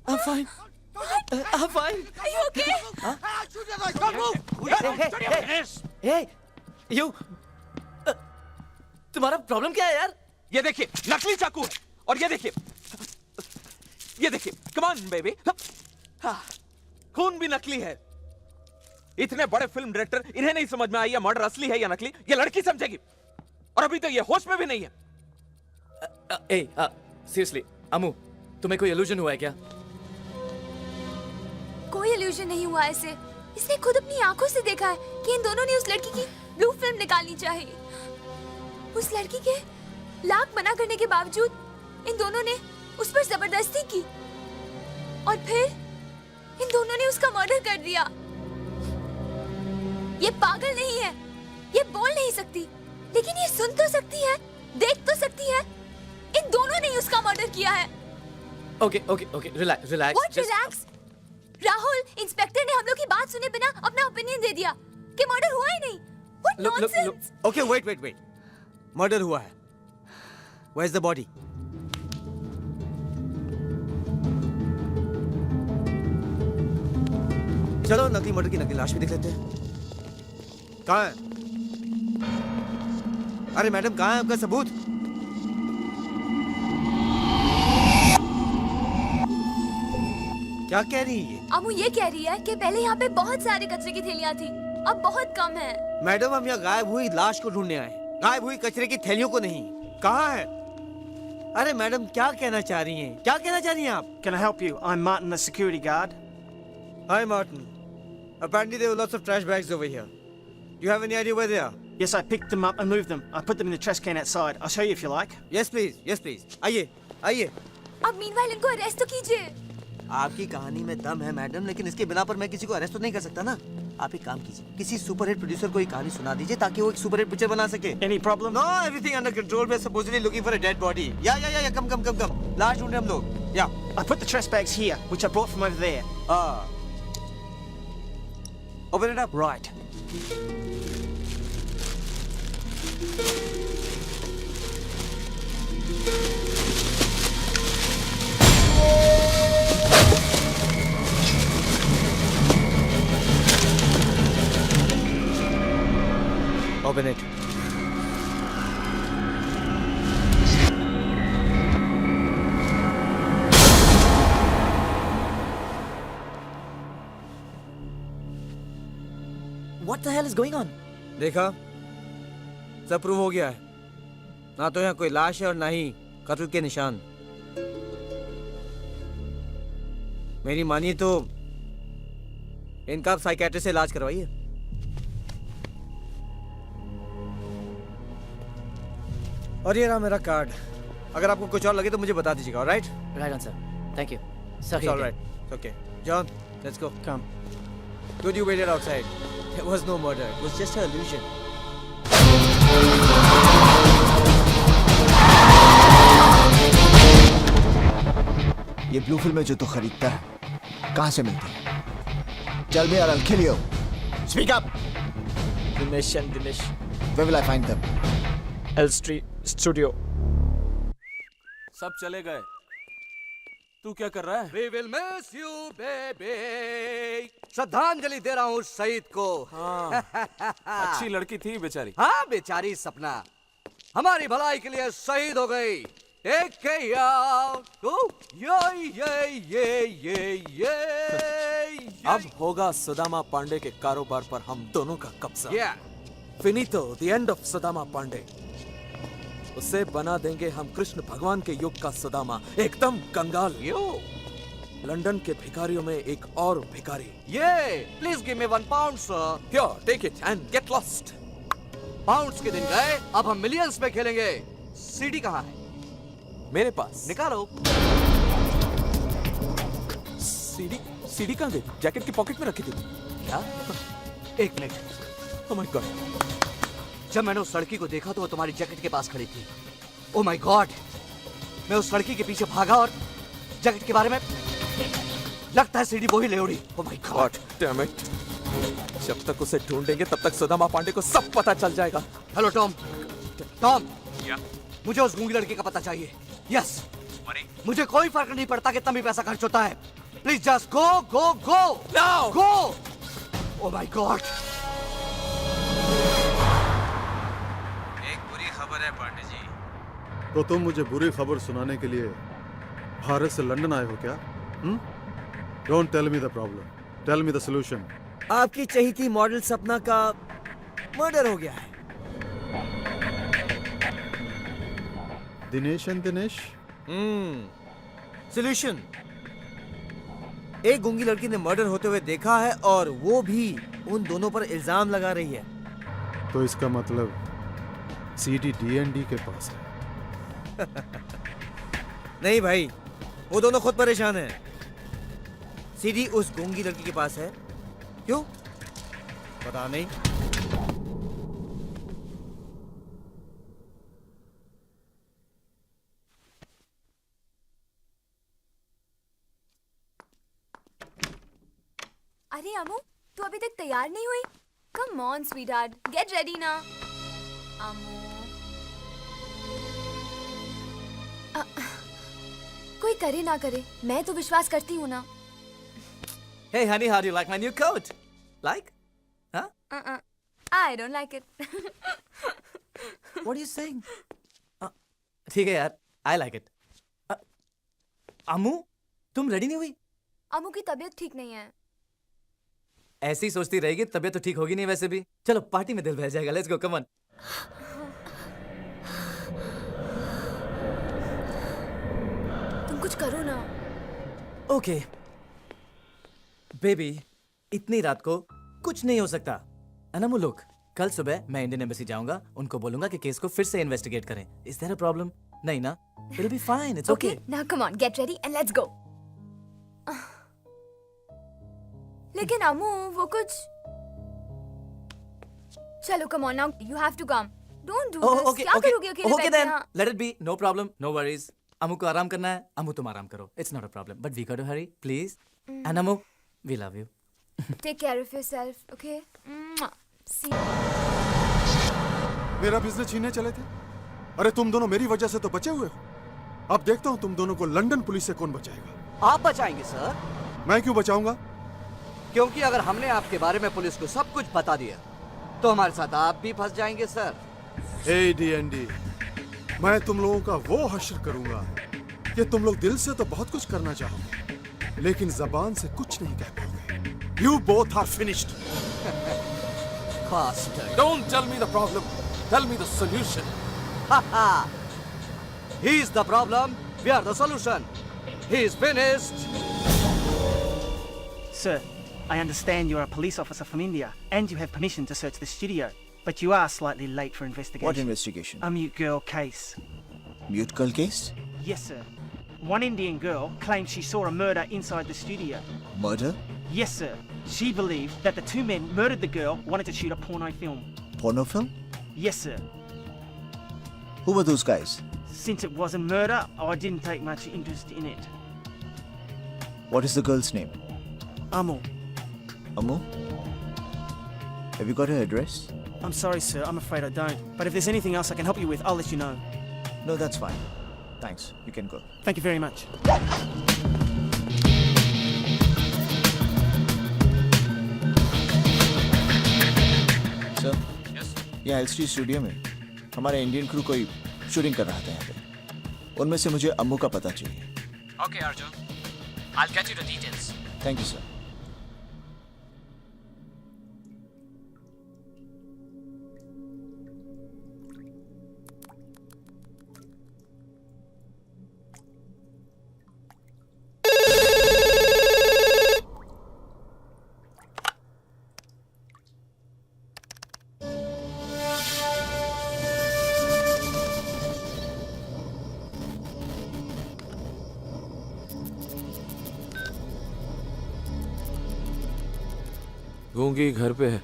[SPEAKER 13] I'm fine. I'm fine.
[SPEAKER 7] Are you okay?
[SPEAKER 8] Hey, you. तुम्हारा प्रॉब्लम क्या है यार?
[SPEAKER 12] ये देखिए नकली चाकू है और ये देखिए कम ऑन बेबी। खून भी नकली है। इतने बड़े फिल्म डायरेक्टर, इन्हें नहीं समझ में आई है मर्डर असली है या नकली? ये लड़की समझेगी और अभी तो ये होश में भी नहीं है।
[SPEAKER 8] सीरियसली अमू, तुम्हें कोई इल्यूजन हुआ है क्या?
[SPEAKER 7] कोई इल्यूजन नहीं हुआ ऐसे। इसने खुद अपनी आंखों से देखा है कि इन दोनों ने उस लड़की की ब्लू फिल्म निकालनी चाहिए। उस लड़की के लाख मना करने के बावजूद इन दोनों ने उस पर जबरदस्ती की और फिर इन दोनों ने उसका मर्डर कर दिया। ये पागल नहीं है, ये बोल नहीं सकती, लेकिन ये सुन तो सकती है, देख तो सकती है। इन दोनों ने उसका मर्डर किया है।
[SPEAKER 8] Okay, relax.
[SPEAKER 7] What relax? Rahul, inspector ने हम लोग की बात सुने बिना अपना ओपिनियन दे दिया कि मर्डर हुआ ही नहीं। What nonsense?
[SPEAKER 10] Okay wait. Murder हुआ है। Where's the body? चलो नकली मर्डर की नकली लाश भी देख लेते हैं। कहाँ है? अरे मैडम कहाँ है आपका सबूत? क्या कह रही है ये?
[SPEAKER 7] अमू ये कह रही है कि पहले यहाँ पे बहुत सारे कचरे की थैलियाँ थी, अब बहुत कम है।
[SPEAKER 10] मैडम हम यहाँ गायब हुई लाश को ढूंढने आए, गायब हुई कचरे की थैलियों को नहीं। कहाँ है? अरे मैडम क्या कहना चाह रही हैं? क्या कहना चाह रही हैं आप?
[SPEAKER 13] Can I help you? I'm Martin, the security guard.
[SPEAKER 10] Hi Martin. Apparently there were lots of trash bags over here. Do you have any idea where they are?
[SPEAKER 13] Yes, I picked them up and moved them. I put them in the trash can outside. I'll show you if you like.
[SPEAKER 10] Yes please. आइए।
[SPEAKER 7] अब मीनवाइल इनको अरेस्ट तो कीजिए।
[SPEAKER 11] आपकी कहानी में दम है मैडम, लेकिन इसके बिना पर मैं किसी को अरेस्ट तो नहीं कर सकता ना। आप एक काम कीजिए, किसी सुपरहिट प्रोड्यूसर को ये कहानी सुना दीजिए ताकि वो एक सुपरहिट पिक्चर बना सके।
[SPEAKER 13] Any problem?
[SPEAKER 10] No, everything under control. We're supposedly looking for a dead body. Yeah. Come. लाश ढूंढ रहे हम लोग। Yeah.
[SPEAKER 13] I put the trash bags here, which I brought from over there.
[SPEAKER 10] Open it up.
[SPEAKER 13] Right. Open it. What the hell is going on?
[SPEAKER 11] देखा, सब प्रूव हो गया है। ना तो यहाँ कोई लाश है और ना ही कत्ल के निशान। मेरी मानिए तो इनका आप साइकियाट्रिस्ट से इलाज करवाइए। और ये रहा मेरा कार्ड। अगर आपको कुछ और लगे तो मुझे बता दीजिएगा, alright?
[SPEAKER 13] Right on, sir. Thank you. Sir,
[SPEAKER 11] It's all right. It's okay. John, let's go.
[SPEAKER 13] Come.
[SPEAKER 11] Good, you waited outside. There was no murder. It was just an illusion.
[SPEAKER 3] ये ब्लू फिल्म जो तू खरीदता है कहाँ से मिलती है? Tell me or I'll kill you. Speak up.
[SPEAKER 13] Dinesh and Dinesh.
[SPEAKER 3] Where will I find them?
[SPEAKER 13] L Street Studio.
[SPEAKER 12] सब चले गए, तू क्या कर रहा है?
[SPEAKER 11] We will miss you, baby. श्रद्धांजलि दे रहा हूँ शहीद को।
[SPEAKER 12] हाँ, अच्छी लड़की थी बेचारी।
[SPEAKER 11] हाँ बेचारी सपना हमारी भलाई के लिए शहीद हो गई। Take care. Oh, ये।
[SPEAKER 12] अब होगा सुदामा पांडे के कारोबार पर हम दोनों का कब्जा।
[SPEAKER 11] Yeah.
[SPEAKER 12] फिनितो, the end of Sudama Pandey. उसे बना देंगे हम कृष्ण भगवान के युग का सुदामा, एकदम कंगाल। लंदन के भिखारियों में एक और भिखारी।
[SPEAKER 11] Yeah. Please give me £1, sir.
[SPEAKER 12] Here, take it and get lost.
[SPEAKER 11] Pounds के दिन गए, अब हम मिलियंस में खेलेंगे। सीडी कहाँ है?
[SPEAKER 12] मेरे पास।
[SPEAKER 11] निकालो।
[SPEAKER 12] सीडी कहाँ गई? जैकेट की पॉकेट में रखी थी
[SPEAKER 11] क्या? एक मिनट।
[SPEAKER 12] Oh my God.
[SPEAKER 11] जब मैंने उस लड़की को देखा तो वो तुम्हारी जैकेट के पास खड़ी थी। Oh my God. मैं उस लड़की के पीछे भागा और जैकेट के बारे में लगता है सीडी वो ही ले उड़ी। Oh my God.
[SPEAKER 12] Damn it. जब तक उसे ढूंढेंगे तब तक सुदामा पांडे को सब पता चल जाएगा।
[SPEAKER 11] Hello Tom. टॉम, मुझे उस गूंगी लड़की का पता चाहिए। यस, मुझे कोई फर्क नहीं पड़ता कितना भी पैसा खर्च होता है। Please just go
[SPEAKER 12] Now.
[SPEAKER 11] Go. Oh my God.
[SPEAKER 10] एक बुरी खबर है पांडे जी।
[SPEAKER 6] तो तुम मुझे बुरी खबर सुनाने के लिए भारत से लंदन आए हो क्या? Don't tell me the problem, tell me the solution.
[SPEAKER 13] आपकी चहीती मॉडल सपना का मर्डर हो गया है।
[SPEAKER 6] दिनेश एंड दिनेश।
[SPEAKER 11] सॉल्यूशन। एक गूंगी लड़की ने मर्डर होते हुए देखा है और वो भी उन दोनों पर इल्जाम लगा रही है।
[SPEAKER 6] तो इसका मतलब सीडी D&D के पास है।
[SPEAKER 11] नहीं भाई, वो दोनों खुद परेशान हैं। सीडी उस गूंगी लड़की के पास है। क्यों? पता नहीं।
[SPEAKER 7] अरे अमू, तू अभी तक तैयार नहीं हुई? Come on sweetheart, get ready ना। अमू, कोई करे ना करे, मैं तो विश्वास करती हूँ ना।
[SPEAKER 13] Hey honey, how do you like my new coat? Like? Huh?
[SPEAKER 7] I don't like it.
[SPEAKER 13] What are you saying? ठीक है यार, I like it. अम्मू, तुम रेडी नहीं हुई?
[SPEAKER 7] अमू की तबीयत ठीक नहीं है।
[SPEAKER 13] ऐसी सोचती रहेगी तबीयत तो ठीक होगी नहीं वैसे भी। चलो पार्टी में दिल बहल जाएगा। Let's go, come on.
[SPEAKER 7] तुम कुछ करो ना।
[SPEAKER 13] ओके बेबी, इतनी रात को कुछ नहीं हो सकता। अनमू लुक, कल सुबह मैं इंडियन एम्बेसी जाऊंगा, उनको बोलूंगा कि केस को फिर से इन्वेस्टिगेट करें। Is there a problem? नहीं ना? It be fine, it's okay.
[SPEAKER 7] Now come on, get ready and let's go. लेकिन अमू, वो कुछ। चलो come on now, you have to come. Don't do this. क्या करोगे अकेले बैठ के?
[SPEAKER 13] Okay then, let it be, no problem, no worries. Amu को आराम करना है, अमू तुम आराम करो। It's not a problem, but we got to Hari please. And Amu, we love you.
[SPEAKER 7] Take care of yourself, okay? See.
[SPEAKER 6] मेरा बिजनेस छीनने चले थे। अरे तुम दोनों मेरी वजह से तो बचे हुए हो। अब देखता हूँ तुम दोनों को लंदन पुलिस से कौन बचाएगा।
[SPEAKER 11] आप बचाएंगे सर।
[SPEAKER 6] मैं क्यों बचाऊंगा?
[SPEAKER 11] क्योंकि अगर हमने आपके बारे में पुलिस को सब कुछ बता दिया तो हमारे साथ आप भी फंस जाएंगे सर।
[SPEAKER 6] AD&D, मैं तुम लोगों का वो हश्र करूंगा कि तुम लोग दिल से तो बहुत कुछ करना चाहोगे लेकिन जबान से कुछ नहीं कह पाओगे। You both are finished.
[SPEAKER 11] Bastard.
[SPEAKER 12] Don't tell me the problem. Tell me the solution.
[SPEAKER 11] He is the problem. We are the solution. He is finished.
[SPEAKER 13] Sir, I understand you're a police officer from India and you have permission to search the studio, but you are slightly late for investigation.
[SPEAKER 3] What investigation?
[SPEAKER 13] A mute girl case.
[SPEAKER 3] Mute girl case?
[SPEAKER 13] Yes, sir. One Indian girl claims she saw a murder inside the studio.
[SPEAKER 3] Murder?
[SPEAKER 13] Yes, sir. She believed that the two men murdered the girl, wanted to shoot a porno film.
[SPEAKER 3] Porno film?
[SPEAKER 13] Yes, sir.
[SPEAKER 3] Who were those guys?
[SPEAKER 13] Since it was a murder, I didn't take much interest in it.
[SPEAKER 3] What is the girl's name?
[SPEAKER 13] Amu.
[SPEAKER 3] Amu? Have you got her address?
[SPEAKER 13] I'm sorry, sir. I'm afraid I don't. But if there's anything else I can help you with, I'll let you know.
[SPEAKER 3] No, that's fine. Thanks. You can go.
[SPEAKER 13] Thank you very much.
[SPEAKER 3] Sir? Yes? यहाँ LCD स्टूडियो में हमारे इंडियन क्रू कोई शूटिंग कर रहा था यहाँ पे। उनमें से मुझे अम्मू का पता चाहिए।
[SPEAKER 8] Okay, Arjun. I'll get you the details.
[SPEAKER 3] Thank you, sir.
[SPEAKER 12] गूंगी घर पे है।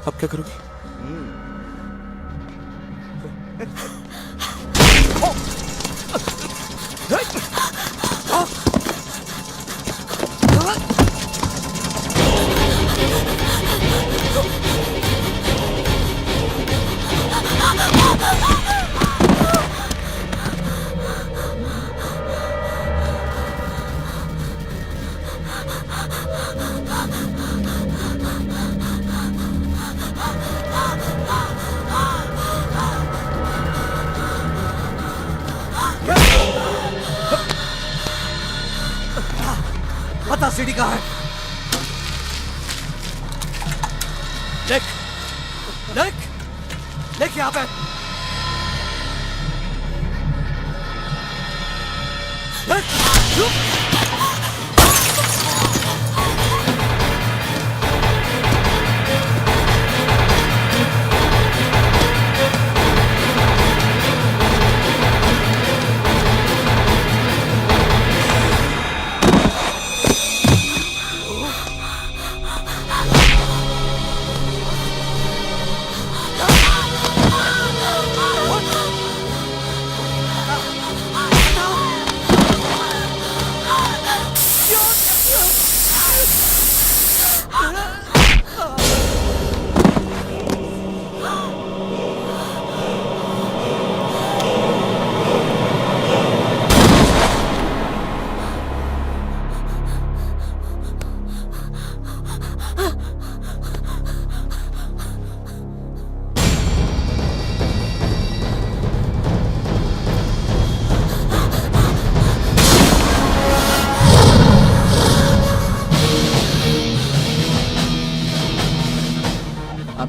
[SPEAKER 12] अब क्या करोगी?
[SPEAKER 11] बता सीढ़ी कहाँ है?
[SPEAKER 2] देख,
[SPEAKER 11] देख यहाँ पे।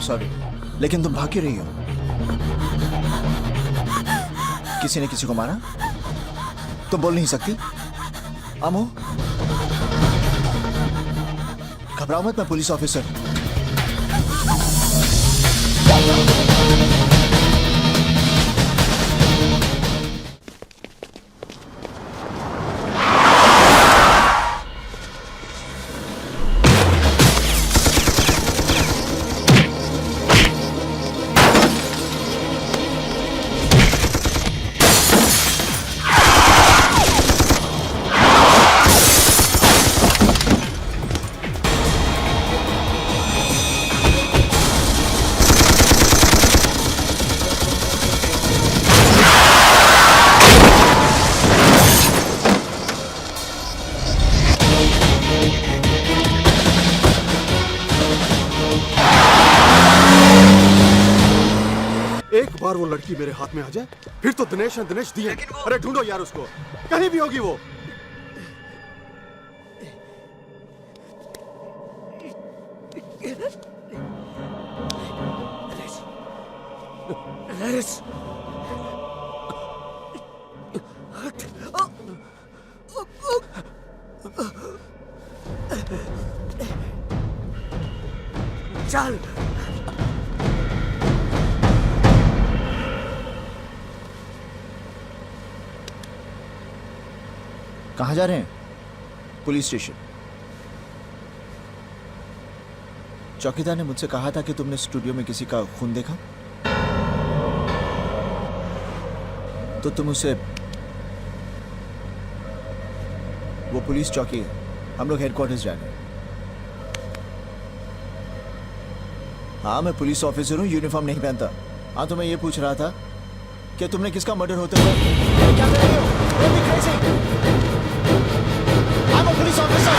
[SPEAKER 3] सॉरी, लेकिन तुम भाग क्यों रही हो? किसी ने किसी को मारा? तुम बोल नहीं सकती? अमो, घबराओ मत, मैं पुलिस ऑफिसर हूं।
[SPEAKER 6] बार वो लड़की मेरे हाथ में आ जाए फिर तो दिनेश है दिनेश दिए। अरे ढूंढो यार उसको, कहीं भी होगी वो।
[SPEAKER 11] चल
[SPEAKER 3] कहाँ जा रहे हैं? Police station. चौकीदार ने मुझसे कहा था कि तुमने स्टूडियो में किसी का खून देखा, तो तुम उसे, वो पुलिस चौकी है, हम लोग हेडक्वार्टर्स जा रहे हैं। हाँ, मैं पुलिस ऑफिसर हूँ, यूनिफॉर्म नहीं पहनता। हाँ, तो मैं ये पूछ रहा था कि तुमने किसका मर्डर होते हुए क्या कर रही हो? I'm a police officer.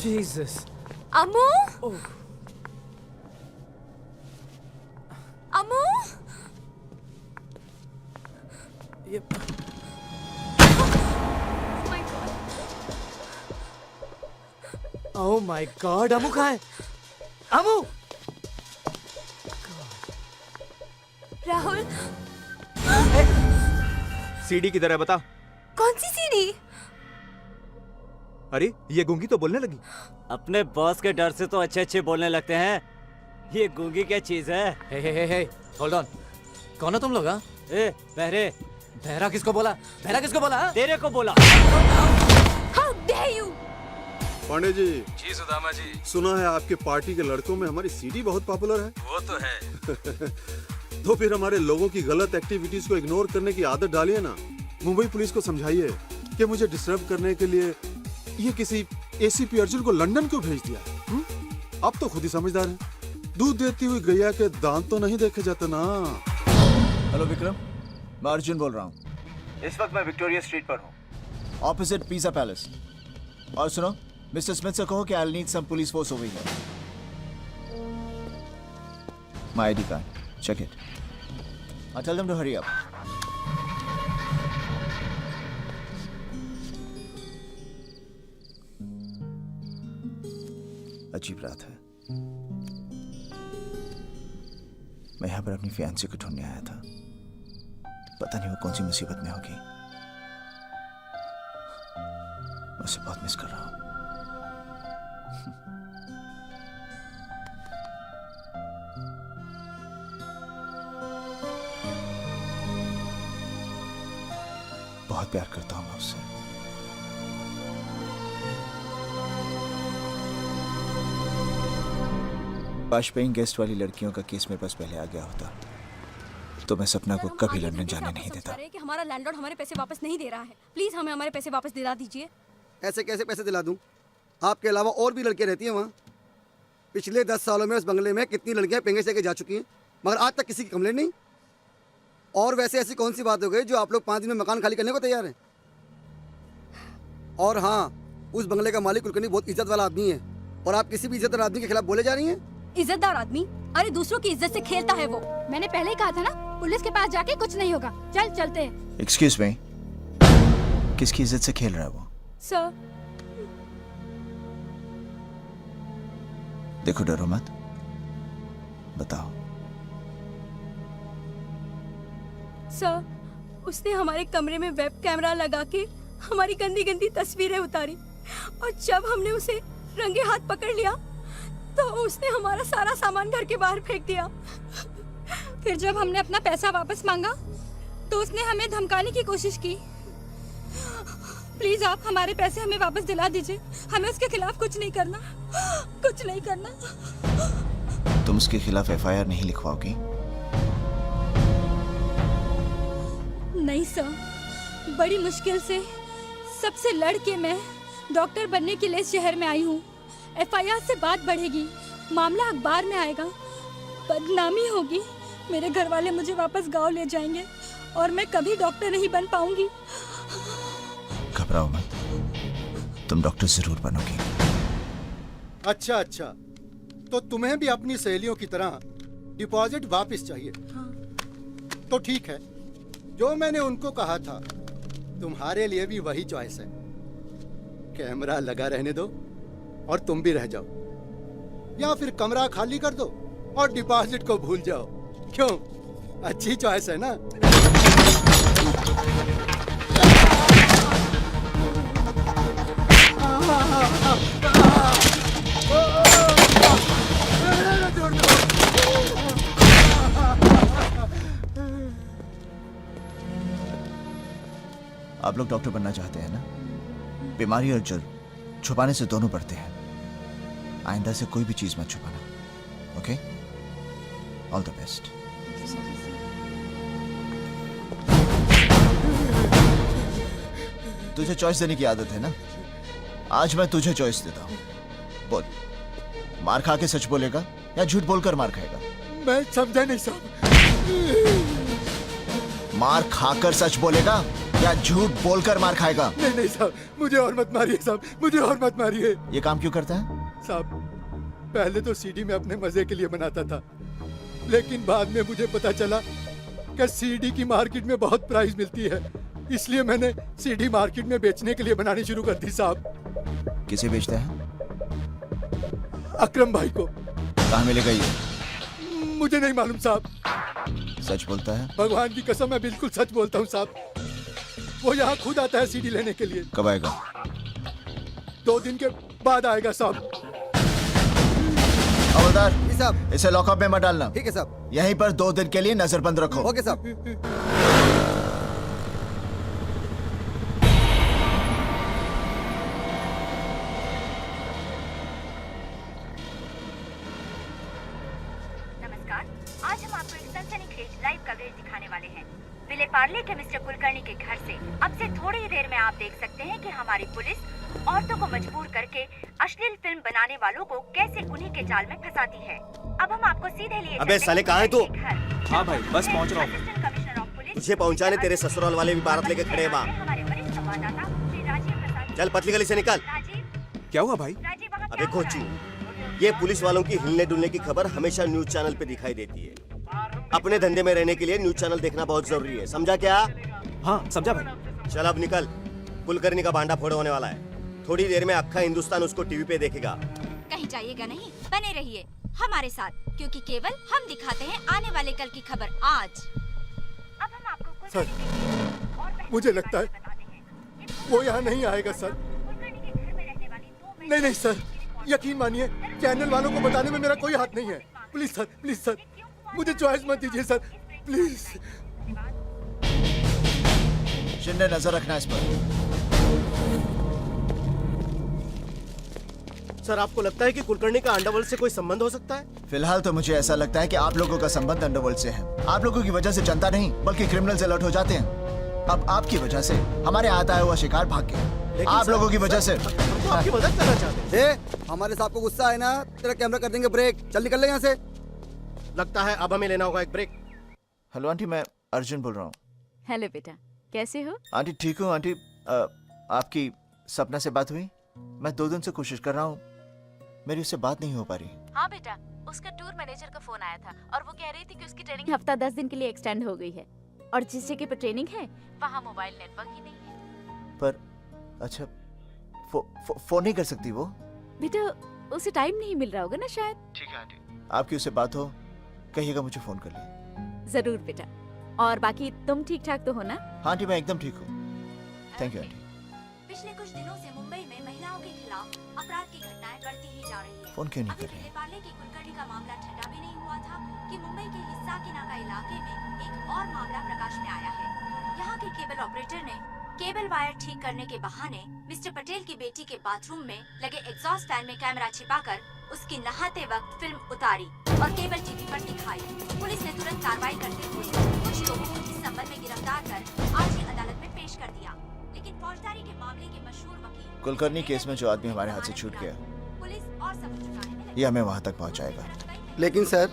[SPEAKER 13] Jesus.
[SPEAKER 7] Ammu?
[SPEAKER 13] Oh.
[SPEAKER 7] Ammu?
[SPEAKER 13] Yep. Oh my God, अम्मू कहाँ है? अम्मू?
[SPEAKER 7] राहुल?
[SPEAKER 10] सीडी किधर है बता?
[SPEAKER 7] कौन सी सीडी?
[SPEAKER 10] अरे ये गूंगी तो बोलने लगी।
[SPEAKER 13] अपने बॉस के डर से तो अच्छे अच्छे बोलने लगते हैं, ये गूंगी क्या चीज है?
[SPEAKER 11] हे होल्ड ऑन, कौन हो तुम लोग? हाँ
[SPEAKER 13] ए बहरे,
[SPEAKER 11] बहरा किसको बोला? बहरा किसको बोला? हाँ?
[SPEAKER 13] तेरे को बोला।
[SPEAKER 7] How dare you?
[SPEAKER 6] Pandey ji.
[SPEAKER 14] जी सुदामा जी।
[SPEAKER 6] सुना है आपके पार्टी के लड़कों में हमारी सीडी बहुत पॉपुलर है।
[SPEAKER 14] वो तो है।
[SPEAKER 6] तो फिर हमारे लोगों की गलत एक्टिविटीज को इग्नोर करने की आदत डालिए ना। मुंबई पुलिस को समझाइए कि मुझे डिस्टर्ब करने के लिए ये किसी एसीपी अर्जुन को लंदन क्यों भेज दिया। अब तो खुद ही समझदार हैं। दूध देती हुई गैया के दांत तो नहीं देखे जाते ना।
[SPEAKER 3] हेलो विक्रम, मैं अर्जुन बोल रहा हूँ। इस वक्त मैं विक्टोरिया स्ट्रीट पर हूँ, ऑपोजिट पिज़्ज़ा पैलेस। और सुनो, मिस्टर स्मिथ से कहो कि I need some police force over here. My ID card, check it. I tell them to hurry up. अजीब रात है। मैं यहाँ पर अपनी फियांसी को ढूंढने आया था। पता नहीं वो कौन सी मुसीबत में होगी। मैं उसे बहुत मिस कर रहा हूँ। बहुत प्यार करता हूँ मैं उससे। काश पेइंग गेस्ट वाली लड़कियों का केस मेरे पास पहले आ गया होता तो मैं सपना को कभी लंदन जाने नहीं देता।
[SPEAKER 7] कि हमारा लैंडलॉर्ड हमारे पैसे वापस नहीं दे रहा है, प्लीज हमें हमारे पैसे वापस दिला दीजिए।
[SPEAKER 15] ऐसे कैसे पैसे दिला दूं? आपके अलावा और भी लड़कियां रहती हैं वहाँ। पिछले 10 सालों में उस बंगले में कितनी लड़कियां पेंगे से जा चुकी हैं, मगर आज तक किसी की कंप्लेंट नहीं। और वैसे ऐसी कौन सी बात हो गई जो आप लोग 5 दिन में मकान खाली करने को तैयार हैं? और हाँ, उस बंगले का मालिक कुलकर्णी बहुत इज्जत वाला आदमी है और आप किसी भी इज्जतदार आदमी के खिलाफ बोले जा रही हैं।
[SPEAKER 7] इज्जतदार आदमी? अरे दूसरों की इज्जत से खेलता है वो। मैंने पहले ही कहा था ना, पुलिस के पास जाके कुछ नहीं होगा। चल चलते हैं।
[SPEAKER 3] एक्सक्यूज मी, किसकी इज्जत से खेल रहा है वो?
[SPEAKER 7] सर।
[SPEAKER 3] देखो, डरो मत, बताओ।
[SPEAKER 7] सर, उसने हमारे कमरे में वेब कैमरा लगा के हमारी गंदी गंदी तस्वीरें उतारी और जब हमने उसे रंगे हाथ पकड़ लिया तो उसने हमारा सारा सामान घर के बाहर फेंक दिया। फिर जब हमने अपना पैसा वापस मांगा तो उसने हमें धमकाने की कोशिश की। प्लीज आप हमारे पैसे हमें वापस दिला दीजिए, हमें उसके खिलाफ कुछ नहीं करना, कुछ नहीं करना।
[SPEAKER 3] तुम उसके खिलाफ एफआईआर नहीं लिखवाओगी?
[SPEAKER 7] नहीं सर, बड़ी मुश्किल से सबसे लड़ के मैं डॉक्टर बनने के लिए शहर में आई हूँ। एफआईआर से बात बढ़ेगी, मामला अखबार में आएगा, बदनामी होगी, मेरे घर वाले मुझे वापस गांव ले जाएंगे और मैं कभी डॉक्टर नहीं बन पाऊंगी।
[SPEAKER 3] घबराओ मत, तुम डॉक्टर जरूर बनोगी।
[SPEAKER 16] अच्छा, तो तुम्हें भी अपनी सहेलियों की तरह डिपॉजिट वापस चाहिए?
[SPEAKER 7] हाँ।
[SPEAKER 16] तो ठीक है, जो मैंने उनको कहा था तुम्हारे लिए भी वही चॉइस है। कैमरा लगा रहने दो और तुम भी रह जाओ, या फिर कमरा खाली कर दो और डिपॉजिट को भूल जाओ। क्यों, अच्छी चॉइस है ना?
[SPEAKER 3] आप लोग डॉक्टर बनना चाहते हैं ना? बीमारी और जुर्म छुपाने से दोनों बढ़ते हैं। आइंदा से कोई भी चीज मत छुपाना, ओके? All the best. तुझे चॉइस देने की आदत है ना? आज मैं तुझे चॉइस देता हूं। बोल, मार खा के सच बोलेगा या झूठ बोलकर मार खाएगा?
[SPEAKER 16] मैं समझा नहीं साहब।
[SPEAKER 3] मार खाकर सच बोलेगा या झूठ बोलकर मार खाएगा?
[SPEAKER 16] नहीं साहब, मुझे और मत मारिए साहब, मुझे और मत मारिए।
[SPEAKER 3] ये काम क्यों करता है?
[SPEAKER 16] साहब, पहले तो सीडी में अपने मजे के लिए बनाता था, लेकिन बाद में मुझे पता चला कि सीडी की मार्केट में बहुत प्राइस मिलती है, इसलिए मैंने सीडी मार्केट में बेचने के लिए बनानी शुरू कर दी साहब।
[SPEAKER 3] किसे बेचता है?
[SPEAKER 16] अकरम भाई को।
[SPEAKER 3] कहाँ मिलेगा ये?
[SPEAKER 16] मुझे नहीं मालूम साहब।
[SPEAKER 3] सच बोलता है?
[SPEAKER 16] भगवान की कसम, मैं बिल्कुल सच बोलता हूँ साहब। वो यहाँ खुद आता है सीडी लेने के लिए।
[SPEAKER 3] कब आएगा?
[SPEAKER 16] 2 दिन के बाद आएगा साहब।
[SPEAKER 3] हवलदार
[SPEAKER 15] जी साहब।
[SPEAKER 3] इसे लॉकअप में मत डालना।
[SPEAKER 15] ठीक है साहब।
[SPEAKER 3] यहीं पर 2 दिन के लिए नजरबंद रखो।
[SPEAKER 15] ओके साहब।
[SPEAKER 17] नमस्कार, आज हम आपको एक सनसनीखेज लाइव कवरेज दिखाने वाले हैं। विले पार्ले के मिस्टर कुलकर्णी के घर से अब से थोड़ी ही देर में आप देख सकते हैं कि हमारी पुलिस औरतों को मजबूर करके अश्लील फिल्म बनाने वालों को कैसे उन्हीं के जाल में फंसाती है। अब हम आपको सीधे लिए
[SPEAKER 18] अबे साले कहाँ है तू?
[SPEAKER 12] हाँ भाई बस पहुंच रहा हूँ।
[SPEAKER 17] कमिश्नर ऑफ पुलिस
[SPEAKER 18] तुझे पहुंचाने तेरे ससुराल वाले भी बारात लेके खड़े हैं वहाँ।
[SPEAKER 17] हमारे वरिष्ठ संवाददाता श्री राजीव प्रसाद।
[SPEAKER 18] चल पतली गली से निकल।
[SPEAKER 12] क्या हुआ भाई?
[SPEAKER 18] अबे कोची, ये पुलिस वालों की हिलने डुलने की खबर हमेशा न्यूज चैनल पे दिखाई देती है। अपने धंधे में रहने के लिए न्यूज चैनल देखना बहुत जरूरी है, समझा क्या?
[SPEAKER 12] हाँ समझा भाई।
[SPEAKER 18] चल अब निकल, कुलकर्णी का भांडा फोड़ होने वाला है। थोड़ी देर में अक्खा हिंदुस्तान उसको टीवी पे देखेगा।
[SPEAKER 17] कहीं जाइएगा नहीं, बने रहिए हमारे साथ, क्योंकि केवल हम दिखाते हैं आने वाले कल की खबर आज। अब हम आपको
[SPEAKER 16] सर, मुझे लगता है वो यहाँ नहीं आएगा सर। नहीं सर, यकीन मानिए चैनल वालों को बताने में मेरा कोई हाथ नहीं है। प्लीज सर, मुझे चॉइस मत दीजिए सर, प्लीज।
[SPEAKER 3] शिंदे नजर रखना इस पर।
[SPEAKER 18] सर, आपको लगता है कि कुलकर्णी का अंडरवर्ल्ड से कोई संबंध हो सकता है?
[SPEAKER 3] फिलहाल तो मुझे ऐसा लगता है कि आप लोगों का संबंध अंडरवर्ल्ड से है। आप लोगों की वजह से जनता नहीं बल्कि क्रिमिनल्स अलर्ट हो जाते हैं। अब आपकी वजह से हमारे हाथ आया हुआ शिकार भाग गया। आप लोगों की वजह से
[SPEAKER 18] आपकी मदद करना चाहते
[SPEAKER 15] हैं। हमारे साहब को गुस्सा है ना, तेरा कैमरा कर देंगे ब्रेक। चल निकल ले यहाँ से।
[SPEAKER 18] लगता है अब हमें लेना होगा एक ब्रेक।
[SPEAKER 3] हेलो आंटी, मैं अर्जुन बोल रहा हूँ।
[SPEAKER 9] हेलो बेटा, कैसे हो?
[SPEAKER 3] आंटी ठीक हूँ आंटी। आपकी सपना से बात हुई? मैं 2 दिन से कोशिश कर रहा हूँ, मेरी उससे बात नहीं हो पा रही।
[SPEAKER 9] हाँ बेटा, उसका टूर मैनेजर का फोन आया था और वो कह रही थी कि उसकी ट्रेनिंग हफ्ता 10 दिन के लिए एक्सटेंड हो गई है और जिस जगह पर ट्रेनिंग है वहाँ मोबाइल नेटवर्क ही नहीं है।
[SPEAKER 3] पर अच्छा, फोन नहीं कर सकती वो?
[SPEAKER 9] बेटा उसे टाइम नहीं मिल रहा होगा ना शायद।
[SPEAKER 3] ठीक है आंटी, आपकी उससे बात हो कहिएगा मुझे फोन कर ले।
[SPEAKER 9] जरूर बेटा। और बाकी तुम ठीक ठाक तो हो ना?
[SPEAKER 3] हाँ आंटी, मैं एकदम ठीक हूँ। Thank you aunty.
[SPEAKER 17] पिछले कुछ दिनों से मुंबई में महिलाओं के खिलाफ अपराध की घटनाएं बढ़ती ही जा रही है।
[SPEAKER 3] फोन क्यों नहीं कर रहे?
[SPEAKER 17] विले पार्ले की कुलकर्णी का मामला ठंडा भी नहीं हुआ था कि मुंबई के हिस्सा के नाका इलाके में एक और मामला प्रकाश में आया है। यहाँ के केबल ऑपरेटर ने केबल वायर ठीक करने के बहाने मिस्टर पटेल की बेटी के बाथरूम में लगे एग्जॉस्ट फैन में कैमरा छिपाकर उसकी नहाते वक्त फिल्म उतारी और केबल टीवी पर दिखाई। पुलिस ने तुरंत कार्रवाई करते हुए कुछ लोगों को इस संबंध में गिरफ्तार कर आज ही अदालत में पेश कर दिया। लेकिन फौजदारी के मामले के मशहूर वकील
[SPEAKER 3] कुलकर्णी केस में जो आदमी हमारे हाथ से छूट गया,
[SPEAKER 17] पुलिस और सबूत जुटाने में
[SPEAKER 3] ये हमें वहाँ तक पहुँचाएगा।
[SPEAKER 15] लेकिन सर,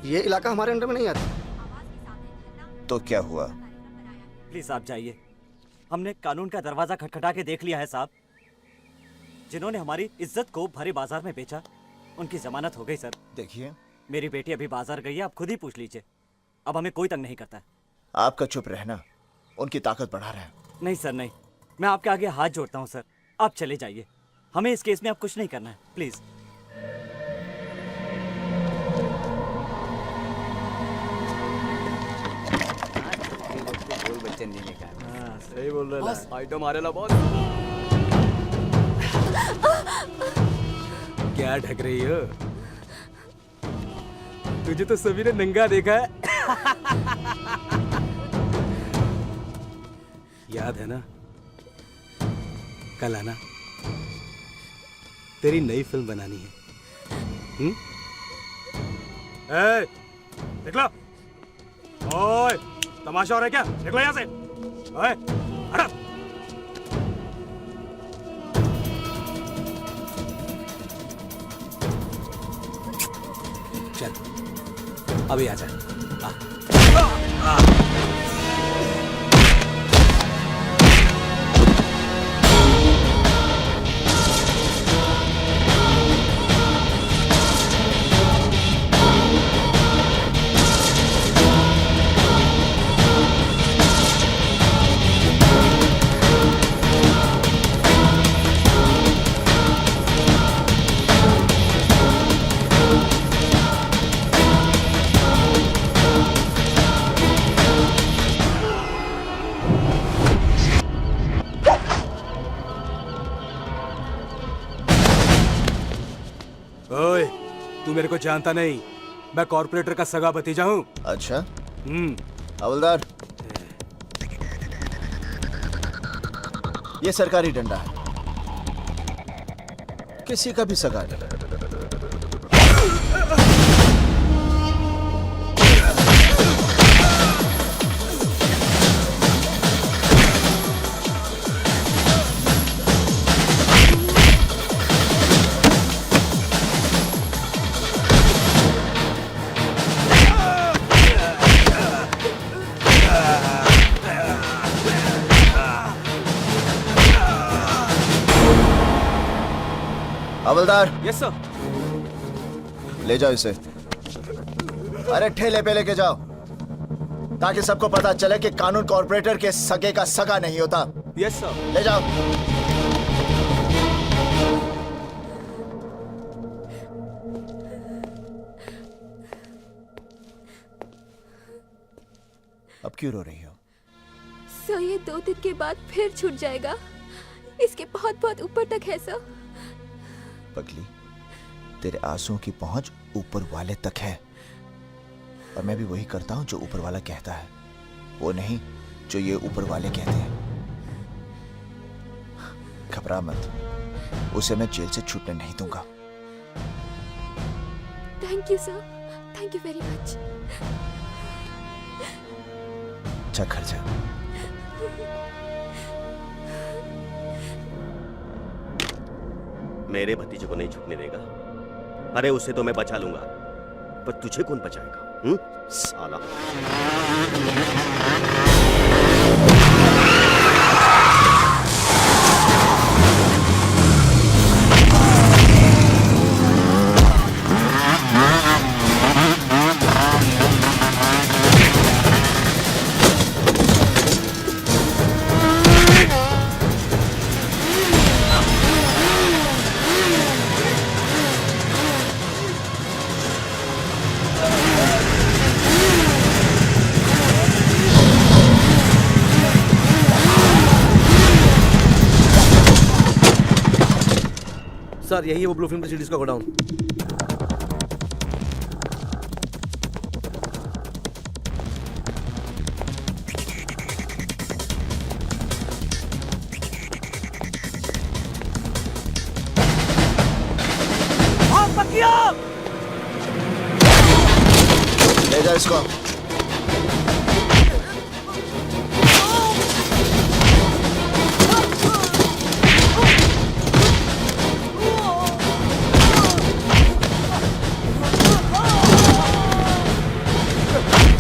[SPEAKER 15] ये इलाका हमारे अंडर में नहीं आता।
[SPEAKER 3] तो क्या हुआ?
[SPEAKER 13] प्लीज आप जाइए। हमने कानून का दरवाजा खटखटा के देख लिया है साहब। जिन्होंने हमारी इज्जत को भरे बाजार में बेचा, उनकी जमानत हो गई सर।
[SPEAKER 3] देखिए,
[SPEAKER 13] मेरी बेटी अभी बाजार गई है, आप खुद ही पूछ लीजिए। अब हमें कोई तंग नहीं करता है।
[SPEAKER 3] आपका चुप रहना उनकी ताकत बढ़ा रहा है।
[SPEAKER 13] नहीं सर नहीं, मैं आपके आगे हाथ जोड़ता हूँ सर, आप चले जाइए। हमें इस केस में आप कुछ नहीं करना है, प्लीज।
[SPEAKER 11] सही बोल रहे हैं। आइटम आ रहा बॉस।
[SPEAKER 12] क्या ढक रही हो? तुझे तो सभी ने नंगा देखा है। याद है ना, कल आना, तेरी नई फिल्म बनानी है।
[SPEAKER 13] निकलो। ओए, तमाशा हो रहा है क्या? निकलो यहाँ से। ओए, हटो।
[SPEAKER 12] चल, अभी आ जा।
[SPEAKER 14] तू मेरे को जानता नहीं, मैं कॉर्पोरेटर का सगा भतीजा हूँ।
[SPEAKER 3] अच्छा हवलदार, ये सरकारी डंडा है, किसी का भी सगा नहीं। हवलदार।
[SPEAKER 14] Yes sir.
[SPEAKER 3] ले जाओ इसे, अरे ठेले पे लेके जाओ, ताकि सबको पता चले कि कानून कॉर्पोरेटर के सगे का सगा नहीं होता।
[SPEAKER 14] Yes sir.
[SPEAKER 3] ले जाओ। अब क्यों रो रही हो?
[SPEAKER 7] सर ये 2 दिन के बाद फिर छूट जाएगा, इसके बहुत बहुत ऊपर तक है सर।
[SPEAKER 3] पगली, तेरे आंसुओं की पहुंच ऊपर वाले तक है, और मैं भी वही करता हूं जो ऊपर वाला कहता है, वो नहीं जो ये ऊपर वाले कहते हैं। घबरा मत, उसे मैं जेल से छूटने नहीं दूंगा।
[SPEAKER 7] Thank you sir, thank you very much.
[SPEAKER 3] अच्छा घर जा।
[SPEAKER 18] मेरे भतीजे को नहीं छूटने देगा। अरे उसे तो मैं बचा लूंगा, पर तुझे कौन बचाएगा? साला।
[SPEAKER 11] सर यही है वो ब्लू फिल्म की सीरीज का गोडाउन।
[SPEAKER 3] ले जा इसको।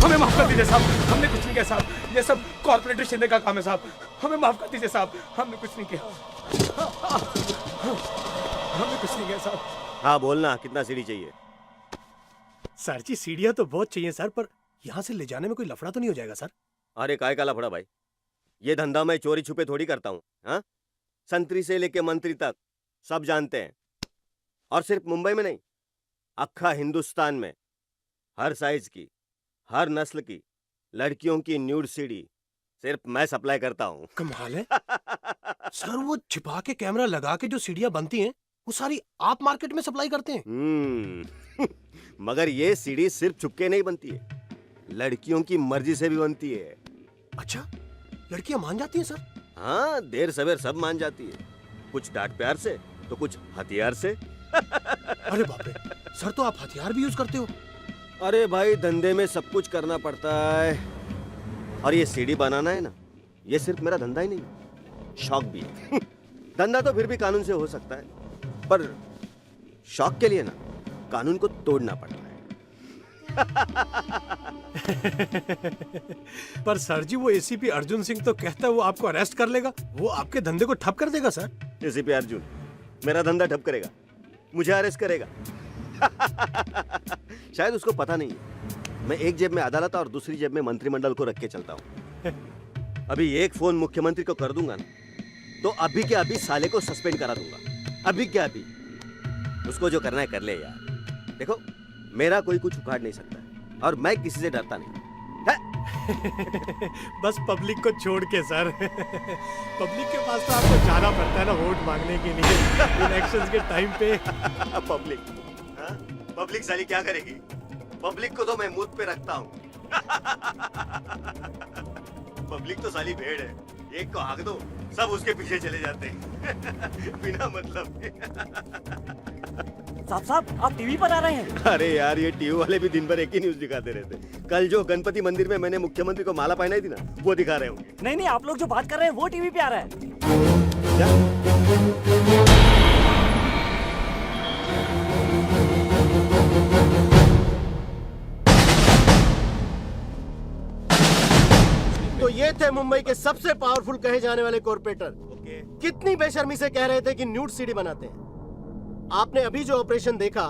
[SPEAKER 4] हमें माफ कर दीजिए साहब, हमने कुछ नहीं किया साहब, ये सब कॉर्पोरेटर शिंदे का काम है साहब, हमें माफ कर दीजिए साहब, हमने कुछ नहीं किया, हमने कुछ नहीं किया साहब।
[SPEAKER 18] हाँ बोलना, कितना सीढ़ी चाहिए?
[SPEAKER 14] सर जी सीढ़ियाँ तो बहुत चाहिए सर, पर यहाँ से ले जाने में कोई लफड़ा तो नहीं हो जाएगा सर?
[SPEAKER 18] अरे काय का लफड़ा भाई, ये धंधा मैं चोरी छुपे थोड़ी करता हूँ। हाँ, संतरी से लेके मंत्री तक सब जानते हैं, और सिर्फ मुंबई में नहीं, अक्खा हिंदुस्तान में हर साइज की, हर नस्ल की लड़कियों की न्यूड सीडी सिर्फ मैं सप्लाई करता हूँ।
[SPEAKER 14] कमाल है सर, वो छिपा के कैमरा लगा के जो सीढ़ियाँ बनती हैं वो सारी आप मार्केट में सप्लाई करते हैं?
[SPEAKER 18] मगर ये सीडी सिर्फ चुपके नहीं बनती है, लड़कियों की मर्जी से भी बनती है।
[SPEAKER 14] अच्छा, लड़कियां मान जाती हैं सर?
[SPEAKER 18] हाँ, देर सवेर सब मान जाती है, कुछ डांट प्यार से तो कुछ हथियार से।
[SPEAKER 14] अरे बाप रे, सर तो आप हथियार भी यूज करते हो?
[SPEAKER 18] अरे भाई, धंधे में सब कुछ करना पड़ता है, और ये सीडी बनाना है ना, ये सिर्फ मेरा धंधा ही नहीं, शौक भी है। धंधा तो फिर भी कानून से हो सकता है, पर शौक के लिए ना कानून को तोड़ना पड़ता है।
[SPEAKER 14] पर सर जी, वो एसीपी अर्जुन सिंह तो कहता है वो आपको अरेस्ट कर लेगा, वो आपके धंधे को ठप कर देगा सर।
[SPEAKER 18] एसीपी अर्जुन मेरा धंधा ठप करेगा, मुझे अरेस्ट करेगा? शायद उसको पता नहीं है, मैं एक जेब में अदालत और दूसरी जेब में मंत्रिमंडल को रख के चलता हूँ। अभी एक फोन मुख्यमंत्री को कर दूंगा ना, तो अभी के अभी साले को सस्पेंड करा दूंगा, अभी के अभी। उसको जो करना है कर ले यार। देखो, मेरा कोई कुछ उखाड़ नहीं सकता है, और मैं किसी से डरता नहीं।
[SPEAKER 14] बस पब्लिक को छोड़ के सर। पब्लिक के पास तो आपको जाना पड़ता है ना वोट मांगने के लिए इलेक्शंस के टाइम पे।
[SPEAKER 18] पब्लिक, पब्लिक साली क्या करेगी? पब्लिक को तो मैं मुंह पे रखता हूँ। पब्लिक तो साली भेड़ है, एक को हाँक दो सब उसके पीछे चले जाते हैं बिना मतलब के।
[SPEAKER 13] साहब आप टीवी पर आ रहे हैं?
[SPEAKER 18] अरे यार ये टीवी वाले भी दिन भर एक ही न्यूज दिखाते रहते। कल जो गणपति मंदिर में मैंने मुख्यमंत्री को माला पहनाई थी ना, वो दिखा रहे होंगे।
[SPEAKER 13] नहीं आप लोग जो बात कर रहे हैं वो टीवी पे आ रहा है।
[SPEAKER 14] तो ये थे मुंबई के सबसे पावरफुल कहे जाने वाले कॉर्पोरेटर। कितनी बेशर्मी से कह रहे थे कि न्यूड सिटी बनाते हैं। आपने अभी जो ऑपरेशन देखा,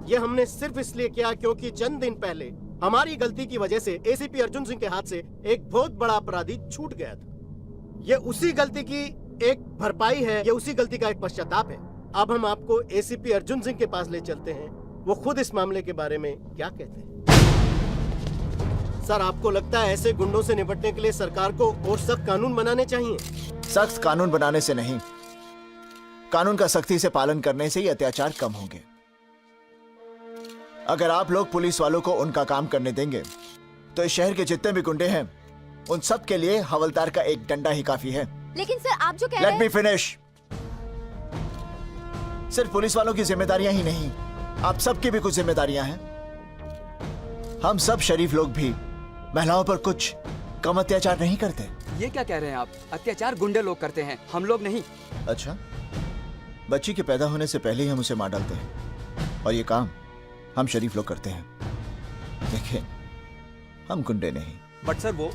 [SPEAKER 14] ये हमने सिर्फ इसलिए किया क्योंकि चंद दिन पहले हमारी गलती की वजह से एसीपी अर्जुन सिंह के हाथ से एक बहुत बड़ा अपराधी छूट गया था। ये उसी गलती की एक भरपाई है, ये उसी गलती का एक पश्चाताप है। अब हम आपको एसीपी अर्जुन सिंह के पास ले चलते हैं, वो खुद इस मामले के बारे में क्या कहते हैं। सर, आपको लगता है ऐसे गुंडों से निपटने के लिए सरकार को और सख्त कानून बनाने चाहिए?
[SPEAKER 3] सख्त कानून बनाने से नहीं, कानून का सख्ती से पालन करने से ही अत्याचार कम होंगे। अगर आप लोग पुलिस वालों को उनका काम करने देंगे तो इस शहर के जितने भी गुंडे हैं उन सब के लिए हवलदार का एक डंडा ही काफी है।
[SPEAKER 7] लेकिन सर आप जो कह रहे हैं।
[SPEAKER 3] Let me finish. सिर्फ पुलिस वालों की जिम्मेदारियां ही नहीं, आप सबकी भी कुछ जिम्मेदारियां हैं। हम सब शरीफ लोग भी महिलाओं पर कुछ कम अत्याचार नहीं करते।
[SPEAKER 19] ये क्या कह रहे हैं आप? अत्याचार गुंडे लोग करते हैं, हम लोग नहीं।
[SPEAKER 3] अच्छा, बच्ची के पैदा होने से पहले ही हम उसे मार डालते हैं और ये काम हम शरीफ लोग करते हैं। देखिए, हम गुंडे नहीं।
[SPEAKER 19] बट सर वो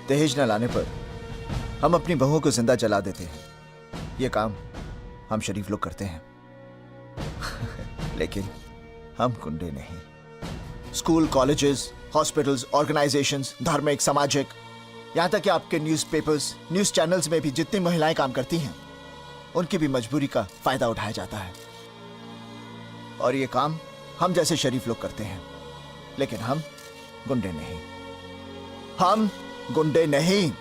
[SPEAKER 3] दहेज न लाने पर हम अपनी बहुओं को जिंदा जला देते हैं। ये काम हम शरीफ लोग करते हैं लेकिन हम गुंडे नहीं। स्कूल, कॉलेजेस, हॉस्पिटल्स, ऑर्गेनाइजेशंस, धार्मिक, सामाजिक, यहां तक कि आपके न्यूज़पेपर्स, न्यूज़ चैनल्स में भी जितनी महिलाएं काम करती हैं उनकी भी मजबूरी का फायदा उठाया जाता है। और ये काम हम जैसे शरीफ लोग करते हैं, लेकिन हम गुंडे नहीं। हम गुंडे नहीं,